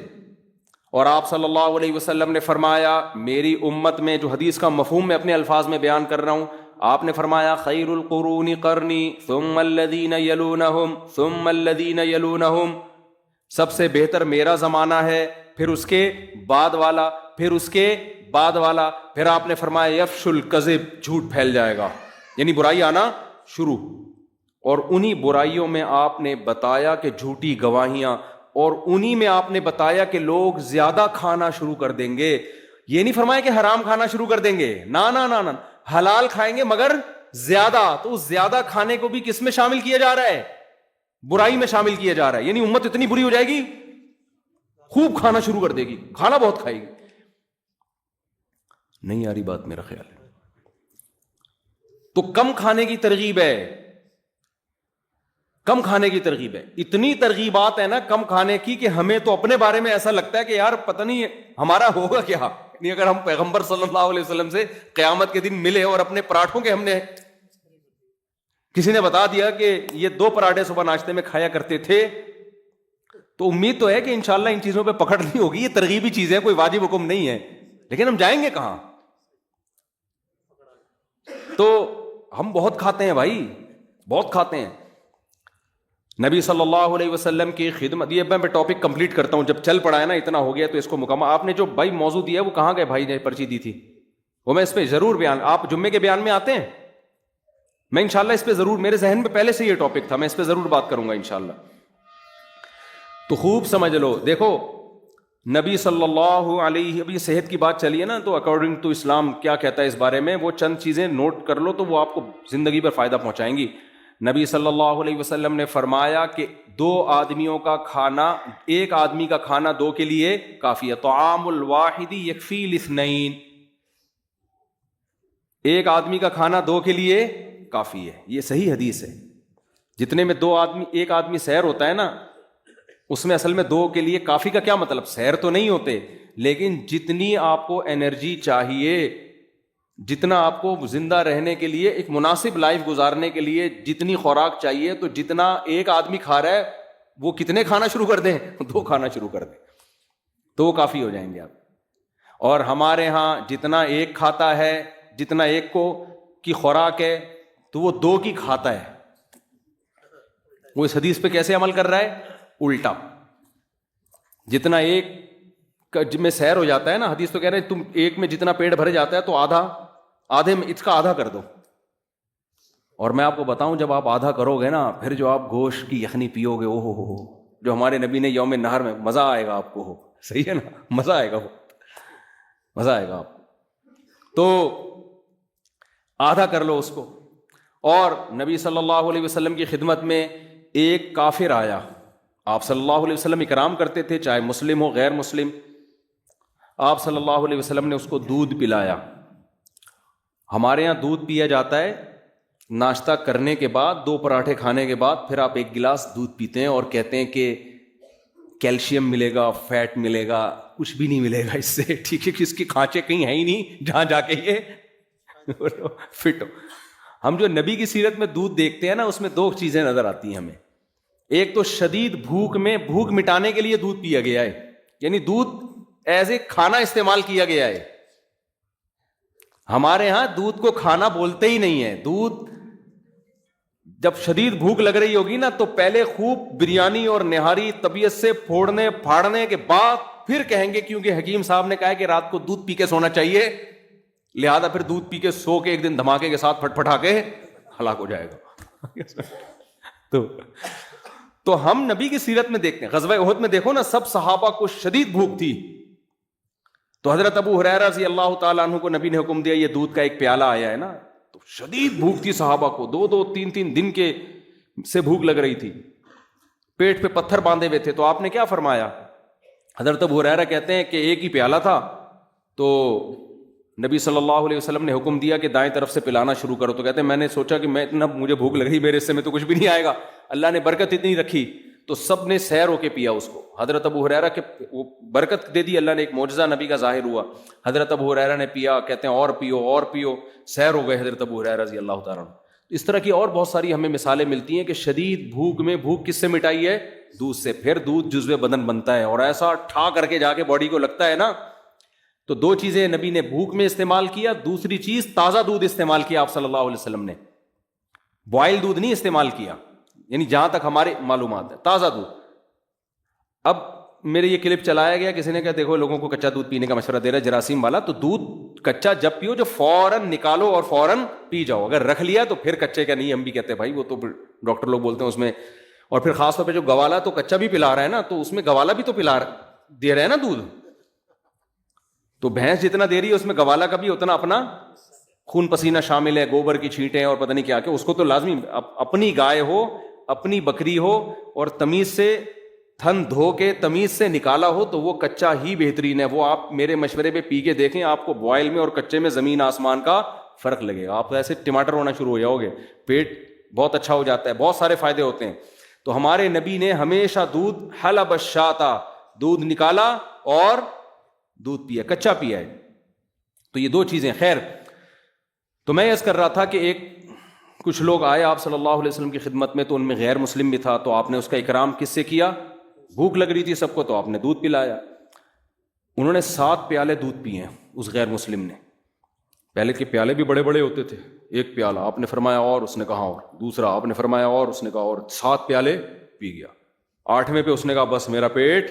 اور آپ صلی اللہ علیہ وسلم نے فرمایا, میری امت میں, جو حدیث کا مفہوم میں اپنے الفاظ میں بیان کر رہا ہوں, آپ نے فرمایا خیر القرون قرنی ثم الذین یلونہم ثم الذین یلونہم, سب سے بہتر میرا زمانہ ہے, پھر اس کے بعد والا, پھر اس کے بعد والا. پھر آپ نے فرمایا یفش الکذب, جھوٹ پھیل جائے گا, یعنی برائی آنا شروع. اور انہی برائیوں میں آپ نے بتایا کہ جھوٹی گواہیاں, اور انہی میں آپ نے بتایا کہ لوگ زیادہ کھانا شروع کر دیں گے. یہ نہیں فرمایا کہ حرام کھانا شروع کر دیں گے, نا نا نا نا, حلال کھائیں گے مگر زیادہ. تو اس زیادہ کھانے کو بھی کس میں شامل کیا جا رہا ہے؟ برائی میں شامل کیا جا رہا ہے. یعنی امت اتنی بری ہو جائے گی خوب کھانا شروع کر دے گی, کھانا بہت کھائے گی. نہیں آ رہی بات میرا خیال ہے. تو کم کھانے کی ترغیب ہے, کم کھانے کی ترغیب ہے. اتنی ترغیبات ہیں نا کم کھانے کی کہ ہمیں تو اپنے بارے میں ایسا لگتا ہے کہ یار پتہ نہیں ہمارا ہوگا کیا. نہیں اگر ہم پیغمبر صلی اللہ علیہ وسلم سے قیامت کے دن ملے اور اپنے پراٹھوں کے, ہم نے کسی نے بتا دیا کہ یہ 2 پراٹھے صبح ناشتے میں کھایا کرتے تھے, تو امید تو ہے کہ انشاءاللہ ان چیزوں پہ پکڑ نہیں ہوگی. یہ ترغیبی چیزیں, کوئی واجب حکم نہیں ہے, لیکن ہم جائیں گے کہاں؟ تو ہم بہت کھاتے ہیں بھائی, بہت کھاتے ہیں. نبی صلی اللہ علیہ وسلم کی خدمت, یہ میں ٹاپک کمپلیٹ کرتا ہوں, جب چل پڑا ہے نا اتنا ہو گیا تو اس کو مکمل. آپ نے جو بھائی موضوع دیا وہ کہاں گئے بھائی نے پرچی دی تھی, وہ میں اس پہ ضرور بیان, آپ جمعے کے بیان میں آتے ہیں, میں انشاءاللہ اس پہ ضرور, میرے ذہن میں پہلے سے یہ ٹاپک تھا, میں اس پہ ضرور بات کروں گا انشاءاللہ. تو خوب سمجھ لو. دیکھو نبی صلی اللہ علیہ, ابھی صحت کی بات چلی ہے نا, تو اکارڈنگ ٹو اسلام کیا کہتا ہے اس بارے میں, وہ چند چیزیں نوٹ کر لو تو وہ آپ کو زندگی پر فائدہ پہنچائیں گی. نبی صلی اللہ علیہ وسلم نے فرمایا کہ 2 آدمیوں کا کھانا, ایک آدمی کا کھانا 2 کے لیے کافی ہے. طعام الواحد یکفی الاثنین, ایک آدمی کا کھانا 2 کے لیے کافی ہے. یہ صحیح حدیث ہے. جتنے میں 2 آدمی, ایک آدمی سیر ہوتا ہے نا, اس میں اصل میں 2 کے لیے کافی کا کیا مطلب, سیر تو نہیں ہوتے, لیکن جتنی آپ کو انرجی چاہیے, جتنا آپ کو زندہ رہنے کے لیے, ایک مناسب لائف گزارنے کے لیے جتنی خوراک چاہیے, تو جتنا ایک آدمی کھا رہا ہے وہ کتنے کھانا شروع کر دیں, 2 کھانا شروع کر دیں تو وہ کافی ہو جائیں گے آپ. اور ہمارے ہاں جتنا ایک کھاتا ہے, جتنا ایک کو کی خوراک ہے, تو وہ 2 کی کھاتا ہے. وہ اس حدیث پہ کیسے عمل کر رہا ہے؟ الٹا. جتنا ایک میں سیر ہو جاتا ہے نا, حدیث تو کہہ رہے ہیں تم ایک میں جتنا پیٹ بھر جاتا ہے تو آدھے میں اس کا آدھا کر دو. اور میں آپ کو بتاؤں, جب آپ آدھا کرو گے نا, پھر جو آپ گوشت کی یخنی پیو گے, اوہ ہو, جو ہمارے نبی نے یوم نہر میں, مزہ آئے گا آپ کو. صحیح ہے نا, مزہ آئے گا, وہ مزہ آئے گا آپ کو. تو آدھا کر لو اس کو. اور نبی صلی اللہ علیہ وسلم کی خدمت میں ایک کافر آیا, آپ صلی اللہ علیہ وسلم اکرام کرتے تھے, چاہے مسلم ہو غیر مسلم. آپ صلی اللہ علیہ وسلم نے اس کو دودھ پلایا. ہمارے یہاں دودھ پیا جاتا ہے ناشتہ کرنے کے بعد, 2 پراٹھے کھانے کے بعد, پھر آپ 1 گلاس دودھ پیتے ہیں اور کہتے ہیں کہ کیلشیم ملے گا, فیٹ ملے گا. کچھ بھی نہیں ملے گا اس سے, ٹھیک ہے, اس کی کھانچے کہیں ہے ہی نہیں جہاں جا کے یہ فٹ ہو. ہم جو نبی کی سیرت میں دودھ دیکھتے ہیں نا, اس میں 2 چیزیں نظر آتی ہیں ہمیں. ایک تو شدید بھوک میں بھوک مٹانے کے لیے دودھ پیا گیا ہے, یعنی دودھ ایز اے کھانا استعمال کیا گیا ہے. ہمارے ہاں دودھ کو کھانا بولتے ہی نہیں ہے. دودھ جب شدید بھوک لگ رہی ہوگی نا تو پہلے خوب بریانی اور نہاری طبیعت سے پھوڑنے پھاڑنے کے بعد پھر کہیں گے, کیونکہ حکیم صاحب نے کہا ہے کہ رات کو دودھ پی کے سونا چاہیے, لہذا پھر دودھ پی کے سو کے ایک دن دھماکے کے ساتھ پھٹ پھٹا کے ہلاک ہو جائے گا. تو ہم نبی کی سیرت میں دیکھتے ہیں, غزوہ احد میں دیکھو نا, سب صحابہ کو شدید بھوک تھی, تو حضرت ابو ہریرہ رضی اللہ تعالیٰ عنہ کو نبی نے حکم دیا یہ دودھ کا ایک پیالہ آیا ہے نا, تو شدید بھوک تھی صحابہ کو, 2-2 3-3 دن کے سے بھوک لگ رہی تھی, پیٹ پہ پتھر باندھے ہوئے تھے. تو آپ نے کیا فرمایا؟ حضرت ابو ہریرہ کہتے ہیں کہ ایک ہی پیالہ تھا, تو نبی صلی اللہ علیہ وسلم نے حکم دیا کہ دائیں طرف سے پلانا شروع کرو. تو کہتے ہیں میں نے سوچا کہ میں اتنا مجھے بھوک لگ رہی, میرے حصے میں تو کچھ بھی نہیں آئے گا, اللہ نے برکت اتنی رکھی تو سب نے سیر ہو کے پیا اس کو. حضرت ابو ہریرہ کے وہ برکت دے دی اللہ نے, ایک معجزہ نبی کا ظاہر ہوا. حضرت ابو ہریرہ نے پیا, کہتے ہیں اور پیو اور پیو, سیر ہو گئے حضرت ابو ہریرہ رضی اللہ تعالیٰ عنہ. اس طرح کی اور بہت ساری ہمیں مثالیں ملتی ہیں کہ شدید بھوک میں بھوک کس سے مٹائی ہے؟ دودھ سے. پھر دودھ جزو بدن بنتا ہے اور ایسا ٹھا کر کے جا کے باڈی کو لگتا ہے نا. تو 2 چیزیں نبی نے بھوک میں استعمال کیا, دوسری چیز تازہ دودھ استعمال کیا آپ صلی اللہ علیہ وسلم نے, بوائل دودھ نہیں استعمال کیا, یعنی جہاں تک ہمارے معلومات ہے تازہ دودھ. اب میرے یہ کلپ چلایا گیا, کسی نے کہا دیکھو لوگوں کو کچا دودھ پینے کا مشورہ دے رہا ہے جراثیم والا, تو دودھ کچا جب پیو جو فوراً نکالو اور فوراً پی جاؤ. اگر رکھ لیا تو پھر کچے کا نہیں, ہم بھی کہتے ہیں بھائی وہ تو ڈاکٹر لوگ بولتے ہیں اس میں. اور پھر خاص طور پہ جو گوالا تو کچا بھی پلا رہا ہے نا, تو اس میں گوالا بھی تو دے رہا ہے نا دودھ, تو بھینس جتنا دے رہی ہے اس میں گوالا کا بھی اتنا اپنا خون پسینہ شامل ہے, گوبر کی چھینٹیں اور پتہ نہیں کیا کہ اس کو تو لازمی اپنی گائے ہو, اپنی بکری ہو اور تمیز سے تھن دھو کے تمیز سے نکالا ہو تو وہ کچا ہی بہترین ہے. وہ آپ میرے مشورے پہ پی کے دیکھیں, آپ کو بوائل میں اور کچے میں زمین آسمان کا فرق لگے گا. آپ ایسے ٹماٹر ہونا شروع ہو جاؤ گے, پیٹ بہت اچھا ہو جاتا ہے, بہت سارے فائدے ہوتے ہیں. تو ہمارے نبی نے ہمیشہ دودھ حلب الشاۃ, دودھ نکالا اور دودھ پیا, کچا پیا ہے. تو یہ 2 چیزیں. خیر, تو میں عرض کر رہا تھا کہ کچھ لوگ آئے آپ صلی اللہ علیہ وسلم کی خدمت میں, تو ان میں غیر مسلم بھی تھا, تو آپ نے اس کا اکرام کس سے کیا؟ بھوک لگ رہی تھی سب کو, تو آپ نے دودھ پلایا. انہوں نے 7 پیالے دودھ پیے ہیں اس غیر مسلم نے. پہلے کے پیالے بھی بڑے بڑے ہوتے تھے, ایک پیالہ آپ نے فرمایا اور اس نے کہا اور, دوسرا آپ نے فرمایا اور اس نے کہا اور, 7 پیالے پی گیا. 8ویں پہ اس نے کہا بس میرا پیٹ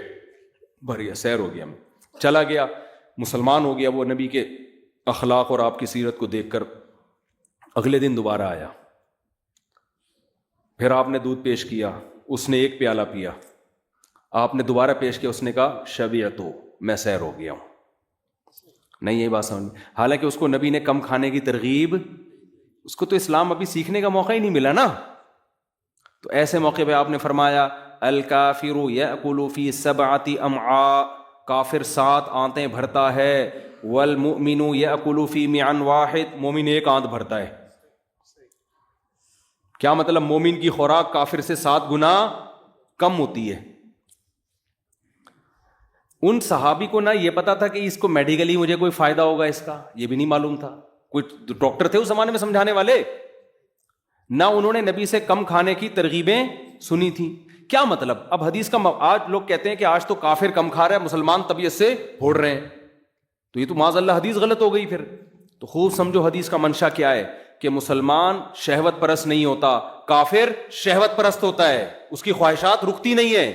بھر گیا, سیر ہو گیا, میں چلا گیا, مسلمان ہو گیا. وہ نبی کے اخلاق اور آپ کی سیرت کو دیکھ کر اگلے دن دوبارہ آیا, پھر آپ نے دودھ پیش کیا, اس نے 1 پیالہ پیا. آپ نے دوبارہ پیش کیا, اس نے کہا شبعتو, میں سیر ہو گیا ہوں. نہیں یہ بات سمجھ, حالانکہ اس کو نبی نے کم کھانے کی ترغیب, اس کو تو اسلام ابھی سیکھنے کا موقع ہی نہیں ملا نا. تو ایسے موقع پہ آپ نے فرمایا الکافر یأکل فی 7 امعاء, کافر 7 آنتیں بھرتا ہے, والمؤمن یأکل فی معا واحد, مومن 1 آنت بھرتا ہے. کیا مطلب؟ مومن کی خوراک کافر سے 7 گنا کم ہوتی ہے. ان صحابی کو نہ یہ پتا تھا کہ اس کو میڈیکلی مجھے کوئی فائدہ ہوگا اس کا, یہ بھی نہیں معلوم تھا. کوئی ڈاکٹر تھے اس زمانے میں سمجھانے والے؟ نہ انہوں نے نبی سے کم کھانے کی ترغیبیں سنی تھیں. کیا مطلب؟ اب حدیث کا آج لوگ کہتے ہیں کہ آج تو کافر کم کھا رہا ہے, مسلمان طبیعت سے پھوڑ رہے ہیں, تو یہ تو معاذ اللہ حدیث غلط ہو گئی. پھر تو خوب سمجھو حدیث کا منشا کیا ہے, کہ مسلمان شہوت پرست نہیں ہوتا, کافر شہوت پرست ہوتا ہے, اس کی خواہشات رکتی نہیں ہے,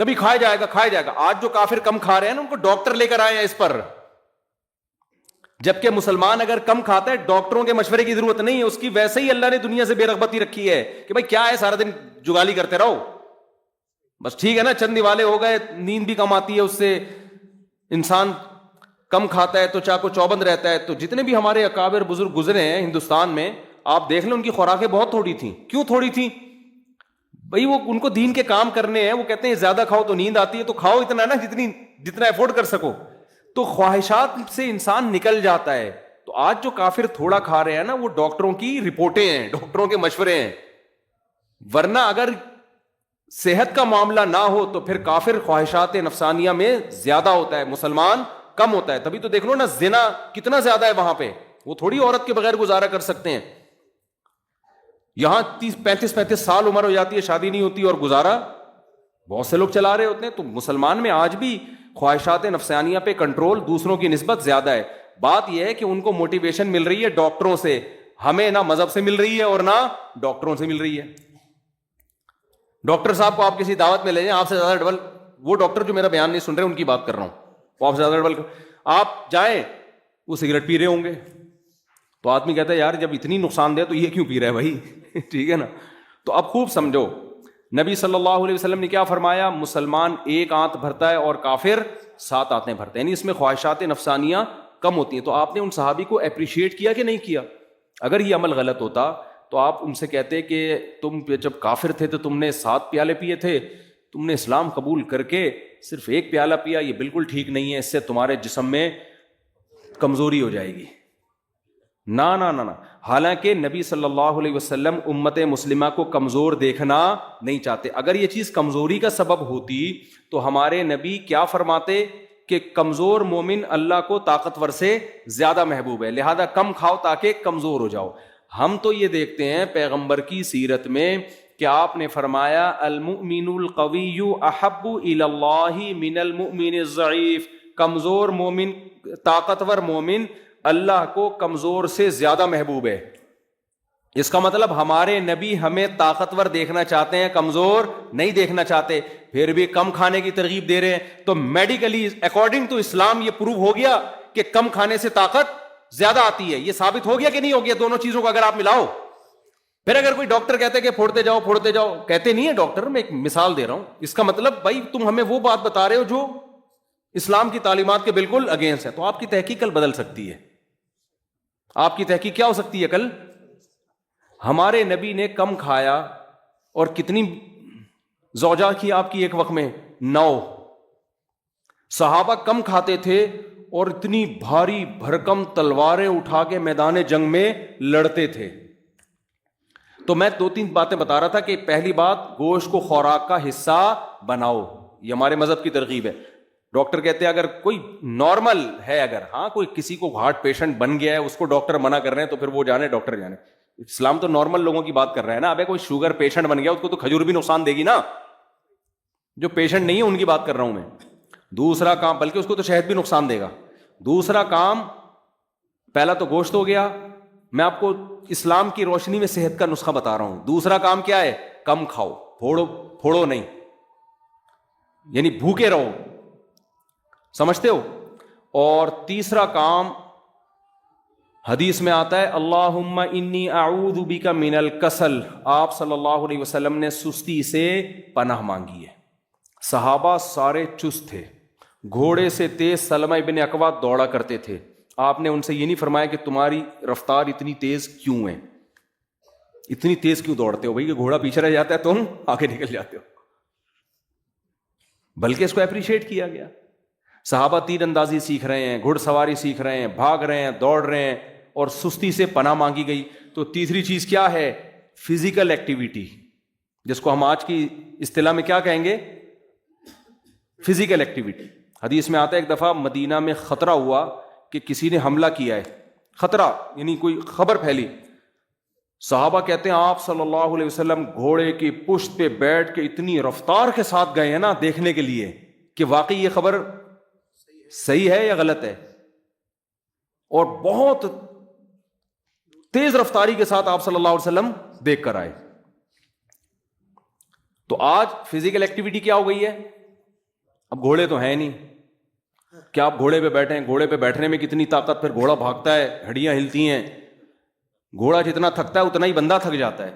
کبھی کھایا جائے گا کھایا جائے گا. آج جو کافر کم کھا رہے ہیں نا, ان کو ڈاکٹر لے کر آئے ہیں اس پر, جبکہ مسلمان اگر کم کھاتا ہے ڈاکٹروں کے مشورے کی ضرورت نہیں ہے, اس کی ویسے ہی اللہ نے دنیا سے بے رغبتی رکھی ہے کہ بھائی کیا ہے سارا دن جگالی کرتے رہو, بس ٹھیک ہے نا, چند دیوالے ہو گئے, نیند بھی کم آتی ہے اس سے, انسان کم کھاتا ہے تو چاقو چوبند رہتا ہے. تو جتنے بھی ہمارے اکابر بزرگ گزرے ہیں ہندوستان میں, آپ دیکھ لیں ان کی خوراکیں بہت تھوڑی تھیں. کیوں تھوڑی تھیں بھئی؟ وہ ان کو دین کے کام کرنے ہیں, وہ کہتے ہیں زیادہ کھاؤ تو نیند آتی ہے, تو کھاؤ اتنا نا جتنا افورڈ کر سکو. تو خواہشات سے انسان نکل جاتا ہے. تو آج جو کافر تھوڑا کھا رہے ہیں نا, وہ ڈاکٹروں کی رپورٹیں ہیں, ڈاکٹروں کے مشورے ہیں. ورنہ اگر صحت کا معاملہ نہ ہو تو پھر کافر خواہشات نفسانیہ میں زیادہ ہوتا ہے, مسلمان کم ہوتا ہے. تبھی تو دیکھ لو نا زنا کتنا زیادہ ہے وہاں پہ, وہ تھوڑی عورت کے بغیر گزارا کر سکتے ہیں. یہاں 30-35 سال عمر ہو جاتی ہے, شادی نہیں ہوتی, اور گزارا بہت سے لوگ چلا رہے ہوتے ہیں. تو مسلمان میں آج بھی خواہشات نفسانیہ پہ کنٹرول دوسروں کی نسبت زیادہ ہے. بات یہ ہے کہ ان کو موٹیویشن مل رہی ہے ڈاکٹروں سے, ہمیں نہ مذہب سے مل رہی ہے اور نہ ڈاکٹروں سے مل رہی ہے. ڈاکٹر صاحب کو آپ کسی دعوت میں لے جائیں, آپ سے زیادہ ڈبل, وہ ڈاکٹر جو میرا بیان نہیں سن رہے ان کی بات کر رہا ہوں, وہ آپ سے زیادہ ڈبل, آپ جائیں وہ سگریٹ پی رہے ہوں گے, تو آدمی کہتا ہے یار جب اتنی نقصان دہ تو یہ کیوں پی رہا ہے بھائی. ٹھیک ہے نا. تو اب خوب سمجھو, نبی صلی اللہ علیہ وسلم نے کیا فرمایا, مسلمان ایک آنت بھرتا ہے اور کافر 7 آنتیں بھرتے ہیں, یعنی اس میں خواہشات نفسانیہ کم ہوتی ہیں. تو آپ نے ان صحابی کو اپریشیٹ کیا کہ نہیں کیا؟ اگر یہ عمل غلط ہوتا تو آپ ان سے کہتے کہ تم جب کافر تھے تو تم نے 7 پیالے پیے تھے, تم نے اسلام قبول کر کے صرف 1 پیالہ پیا, یہ بالکل ٹھیک نہیں ہے, اس سے تمہارے جسم میں کمزوری ہو جائے گی. نہ نہ نہ. حالانکہ نبی صلی اللہ علیہ وسلم امت مسلمہ کو کمزور دیکھنا نہیں چاہتے. اگر یہ چیز کمزوری کا سبب ہوتی تو ہمارے نبی کیا فرماتے کہ کمزور مومن اللہ کو طاقتور سے زیادہ محبوب ہے, لہذا کم کھاؤ تاکہ کمزور ہو جاؤ. ہم تو یہ دیکھتے ہیں پیغمبر کی سیرت میں کہ آپ نے فرمایا المؤمن القوی احب الی اللہ من المؤمن الضعیف, کمزور مومن, طاقتور مومن اللہ کو کمزور سے زیادہ محبوب ہے. اس کا مطلب ہمارے نبی ہمیں طاقتور دیکھنا چاہتے ہیں, کمزور نہیں دیکھنا چاہتے, پھر بھی کم کھانے کی ترغیب دے رہے ہیں. تو میڈیکلی اکارڈنگ ٹو اسلام یہ پروو ہو گیا کہ کم کھانے سے طاقت زیادہ آتی ہے. یہ ثابت ہو گیا کہ نہیں ہو گیا؟ دونوں چیزوں کو اگر آپ ملاؤ. پھر اگر کوئی ڈاکٹر کہتے کہ پھوڑتے جاؤ, کہتے نہیں ہے ڈاکٹر, میں ایک مثال دے رہا ہوں. اس کا مطلب بھائی تم ہمیں وہ بات بتا رہے ہو جو اسلام کی تعلیمات کے بالکل اگینسٹ ہے. تو آپ کی تحقیق کل بدل سکتی ہے. آپ کی تحقیق کیا ہو سکتی ہے کل؟ ہمارے نبی نے کم کھایا, اور کتنی زوجہ کی آپ کی ایک وقت میں 9. صحابہ کم کھاتے تھے اور اتنی بھاری بھرکم تلواریں اٹھا کے میدان جنگ میں لڑتے تھے. تو میں 2-3 باتیں بتا رہا تھا کہ پہلی بات, گوشت کو خوراک کا حصہ بناؤ, یہ ہمارے مذہب کی ترغیب ہے. ڈاکٹر کہتے ہیں اگر کوئی نارمل ہے, اگر ہاں کوئی کسی کو ہارٹ پیشنٹ بن گیا ہے, اس کو ڈاکٹر منع کر رہے ہیں, تو پھر وہ جانے ڈاکٹر جانے. اسلام تو نارمل لوگوں کی بات کر رہا ہے نا. ابے کوئی شوگر پیشنٹ بن گیا, اس کو تو کھجور بھی نقصان دے گی نا. جو پیشنٹ نہیں ہے ان کی بات کر رہا ہوں میں. دوسرا کام, بلکہ اس کو تو شہد بھی نقصان دے گا. دوسرا کام, پہلا تو گوشت ہو گیا, میں آپ کو اسلام کی روشنی میں صحت کا نسخہ بتا رہا ہوں. دوسرا کام کیا ہے؟ کم کھاؤ, پھوڑو نہیں, یعنی بھوکے رہو, سمجھتے ہو. اور تیسرا کام حدیث میں آتا ہے اللہم انی اعوذ بک من الکسل, آپ صلی اللہ علیہ وسلم نے سستی سے پناہ مانگی ہے. صحابہ سارے چست تھے, گھوڑے سے تیز سلمہ ابن اکوع دوڑا کرتے تھے. آپ نے ان سے یہ نہیں فرمایا کہ تمہاری رفتار اتنی تیز کیوں ہے, اتنی تیز کیوں دوڑتے ہو بھائی, کہ گھوڑا پیچھے رہ جاتا ہے تم آگے نکل جاتے ہو, بلکہ اس کو اپریشیٹ کیا گیا. صحابہ تیر اندازی سیکھ رہے ہیں, گھڑ سواری سیکھ رہے ہیں, بھاگ رہے ہیں, دوڑ رہے ہیں, اور سستی سے پناہ مانگی گئی. تو تیسری چیز کیا ہے؟ فزیکل ایکٹیویٹی, جس کو ہم آج کی اصطلاح میں کیا کہیں گے؟ Physical activity. حدیث میں آتا ہے ایک دفعہ مدینہ میں خطرہ ہوا کہ کسی نے حملہ کیا ہے. خطرہ یعنی کوئی خبر پھیلی. صحابہ کہتے ہیں آپ صلی اللہ علیہ وسلم گھوڑے کی پشت پہ بیٹھ کے اتنی رفتار کے ساتھ گئے ہیں نا دیکھنے کے لیے کہ واقعی یہ خبر صحیح ہے یا غلط ہے, اور بہت تیز رفتاری کے ساتھ آپ صلی اللہ علیہ وسلم دیکھ کر آئے. تو آج فزیکل ایکٹیویٹی کیا ہو گئی ہے؟ اب گھوڑے تو ہیں نہیں, کیا آپ گھوڑے پہ بیٹھے ہیں؟ گھوڑے پہ بیٹھنے میں کتنی طاقت, پھر گھوڑا بھاگتا ہے, ہڈیاں ہلتی ہیں. گھوڑا جتنا تھکتا ہے اتنا ہی بندہ تھک جاتا ہے.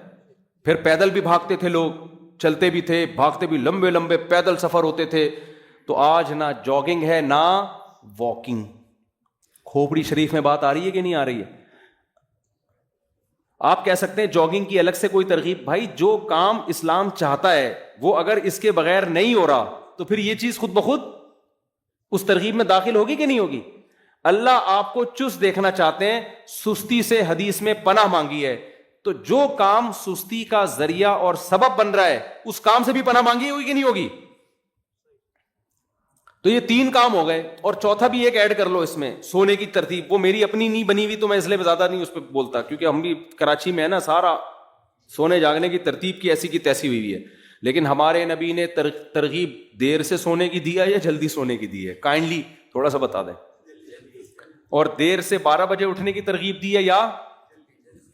پھر پیدل بھی بھاگتے تھے لوگ, چلتے بھی تھے, بھاگتے بھی, لمبے لمبے پیدل سفر ہوتے تھے. تو آج نہ جاگنگ ہے نہ واکنگ. کھوپڑی شریف میں بات آ رہی ہے کہ نہیں آ رہی ہے؟ آپ کہہ سکتے ہیں جاگنگ کی الگ سے کوئی ترغیب. بھائی جو کام اسلام چاہتا ہے وہ اگر اس کے بغیر نہیں ہو رہا تو پھر یہ چیز خود بخود اس ترغیب میں داخل ہوگی کہ نہیں ہوگی؟ اللہ آپ کو چست دیکھنا چاہتے ہیں, سستی سے حدیث میں پناہ مانگی ہے. تو جو کام سستی کا ذریعہ اور سبب بن رہا ہے اس کام سے بھی پناہ مانگی ہوگی کہ نہیں ہوگی؟ تو یہ 3 کام ہو گئے. اور چوتھا بھی ایک ایڈ کر لو اس میں, سونے کی ترتیب. وہ میری اپنی نہیں بنی ہوئی تو میں اس لیے زیادہ نہیں اس پہ بولتا, کیونکہ ہم بھی کراچی میں ہے نا, سارا سونے جاگنے کی ترتیب کی ایسی کی تیسی ہوئی ہے. لیکن ہمارے نبی نے ترغیب دیر سے سونے کی دی ہے یا جلدی سونے کی دی ہے؟ کائنڈلی تھوڑا سا بتا دیں. اور دیر سے 12 بجے اٹھنے کی ترغیب دی ہے یا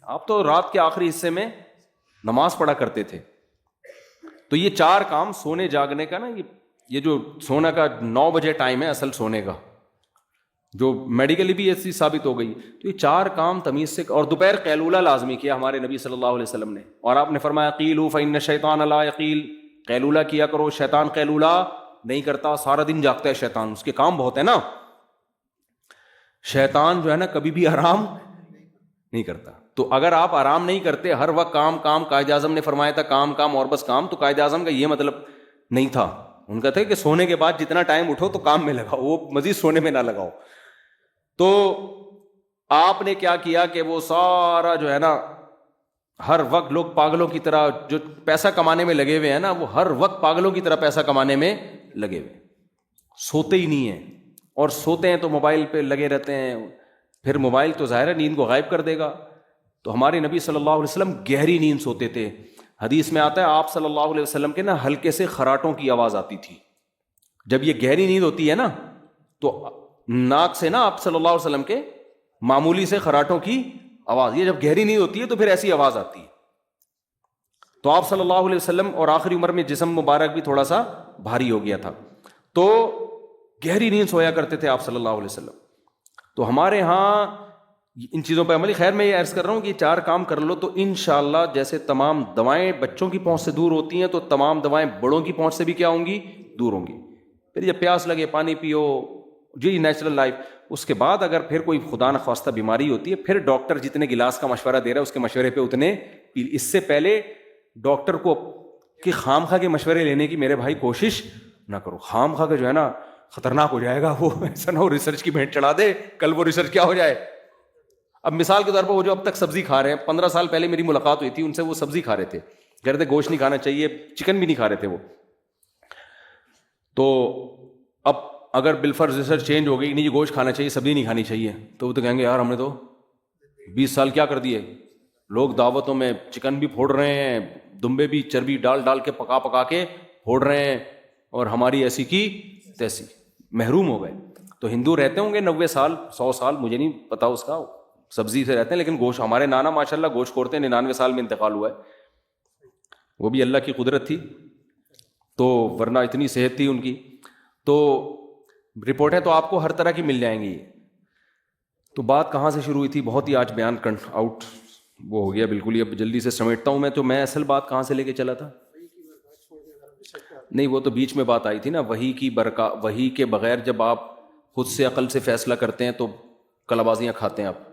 آپ تو رات کے آخری حصے میں نماز پڑھا کرتے تھے. تو یہ 4 کام سونے جاگنے کا نا, یہ جو سونا کا 9 بجے ٹائم ہے اصل سونے کا, جو میڈیکلی بھی ایسی ثابت ہو گئی. تو یہ 4 کام تمیز سے. اور دوپہر قیلولہ لازمی کیا ہمارے نبی صلی اللہ علیہ وسلم نے, اور آپ نے فرمایا قیلوا فإن الشیطان لا یقیل, قیلولہ کیا کرو, شیطان قیلولہ نہیں کرتا, سارا دن جاگتا ہے شیطان, اس کے کام بہت ہے نا. شیطان جو ہے نا کبھی بھی آرام نہیں کرتا. تو اگر آپ آرام نہیں کرتے, ہر وقت کام کام, قائد اعظم نے فرمایا تھا کام کام اور بس کام, تو قائد اعظم کا یہ مطلب نہیں تھا. ان کا تھا کہ سونے کے بعد جتنا ٹائم اٹھو تو کام میں لگاؤ, وہ مزید سونے میں نہ لگاؤ. تو آپ نے کیا کیا کہ وہ سارا جو ہے نا, ہر وقت لوگ پاگلوں کی طرح جو پیسہ کمانے میں لگے ہوئے ہیں نا, وہ ہر وقت پاگلوں کی طرح پیسہ کمانے میں لگے ہوئے, سوتے ہی نہیں ہیں. اور سوتے ہیں تو موبائل پہ لگے رہتے ہیں, پھر موبائل تو ظاہر ہے نیند کو غائب کر دے گا. تو ہمارے نبی صلی اللہ علیہ وسلم گہری نیند سوتے تھے. حدیث میں آتا ہے آپ صلی اللہ علیہ وسلم کے نا ہلکے سے خراٹوں کی آواز آتی تھی. جب یہ گہری نیند ہوتی ہے نا تو ناک سے نا آپ صلی اللہ علیہ وسلم کے معمولی سے خراٹوں کی آواز, یہ جب گہری نیند ہوتی ہے تو پھر ایسی آواز آتی ہے. تو آپ صلی اللہ علیہ وسلم اور آخری عمر میں جسم مبارک بھی تھوڑا سا بھاری ہو گیا تھا, تو گہری نیند سویا کرتے تھے آپ صلی اللہ علیہ وسلم. تو ہمارے ہاں ان چیزوں پہ عملی. خیر میں یہ عرض کر رہا ہوں کہ 4 کام کر لو تو انشاءاللہ جیسے تمام دوائیں بچوں کی پہنچ سے دور ہوتی ہیں تو تمام دوائیں بڑوں کی پہنچ سے بھی کیا ہوں گی, دور ہوں گی. پھر جب پیاس لگے پانی پیو, جی نیچرل لائف. اس کے بعد اگر پھر کوئی خدا نخواستہ بیماری ہوتی ہے, پھر ڈاکٹر جتنے گلاس کا مشورہ دے رہا ہے اس کے مشورے پہ اتنے پی. اس سے پہلے ڈاکٹر کو کہ خام خواہ کے مشورے لینے کی میرے بھائی کوشش نہ کرو. خام خواہ کے جو ہے نا خطرناک ہو جائے گا, وہ ایسا نہ ہو ریسرچ کی بھینٹ چڑھا دے, کل وہ ریسرچ کیا ہو جائے. اب مثال کے طور پر وہ جو اب تک سبزی کھا رہے ہیں, 15 سال پہلے میری ملاقات ہوئی تھی ان سے, وہ سبزی کھا رہے تھے, کہہ رہے تھے گوشت نہیں کھانا چاہیے, چکن بھی نہیں کھا رہے تھے وہ. تو اب اگر بالفرض ریسرچ چینج ہو گئی, نہیں یہ گوشت کھانا چاہیے سبزی نہیں کھانی چاہیے, تو وہ تو کہیں گے یار ہم نے تو 20 سال کیا کر دیے, لوگ دعوتوں میں چکن بھی پھوڑ رہے ہیں, دمبے بھی چربی ڈال ڈال کے پکا کے پھوڑ رہے ہیں, اور ہماری ایسی کی تیسی, محروم ہو گئے. تو ہندو رہتے ہوں گے 90 سال 100 سال, مجھے نہیں پتا اس کا, سبزی سے رہتے ہیں, لیکن گوشت, ہمارے نانا ماشاءاللہ گوشت کھوڑتے ہیں, 99 سال میں انتقال ہوا ہے, وہ بھی اللہ کی قدرت تھی, تو ورنہ اتنی صحت تھی ان کی. تو رپورٹیں تو آپ کو ہر طرح کی مل جائیں گی. تو بات کہاں سے شروع ہوئی تھی, بہت ہی آج بیان آؤٹ وہ ہو گیا بالکل ہی, اب جلدی سے سمیٹتا ہوں میں. تو میں اصل بات کہاں سے لے کے چلا تھا, نہیں وہ تو بیچ میں بات آئی تھی نا, وحی کی وحی کے بغیر جب آپ خود سے عقل سے فیصلہ کرتے ہیں تو کلابازیاں کھاتے ہیں آپ.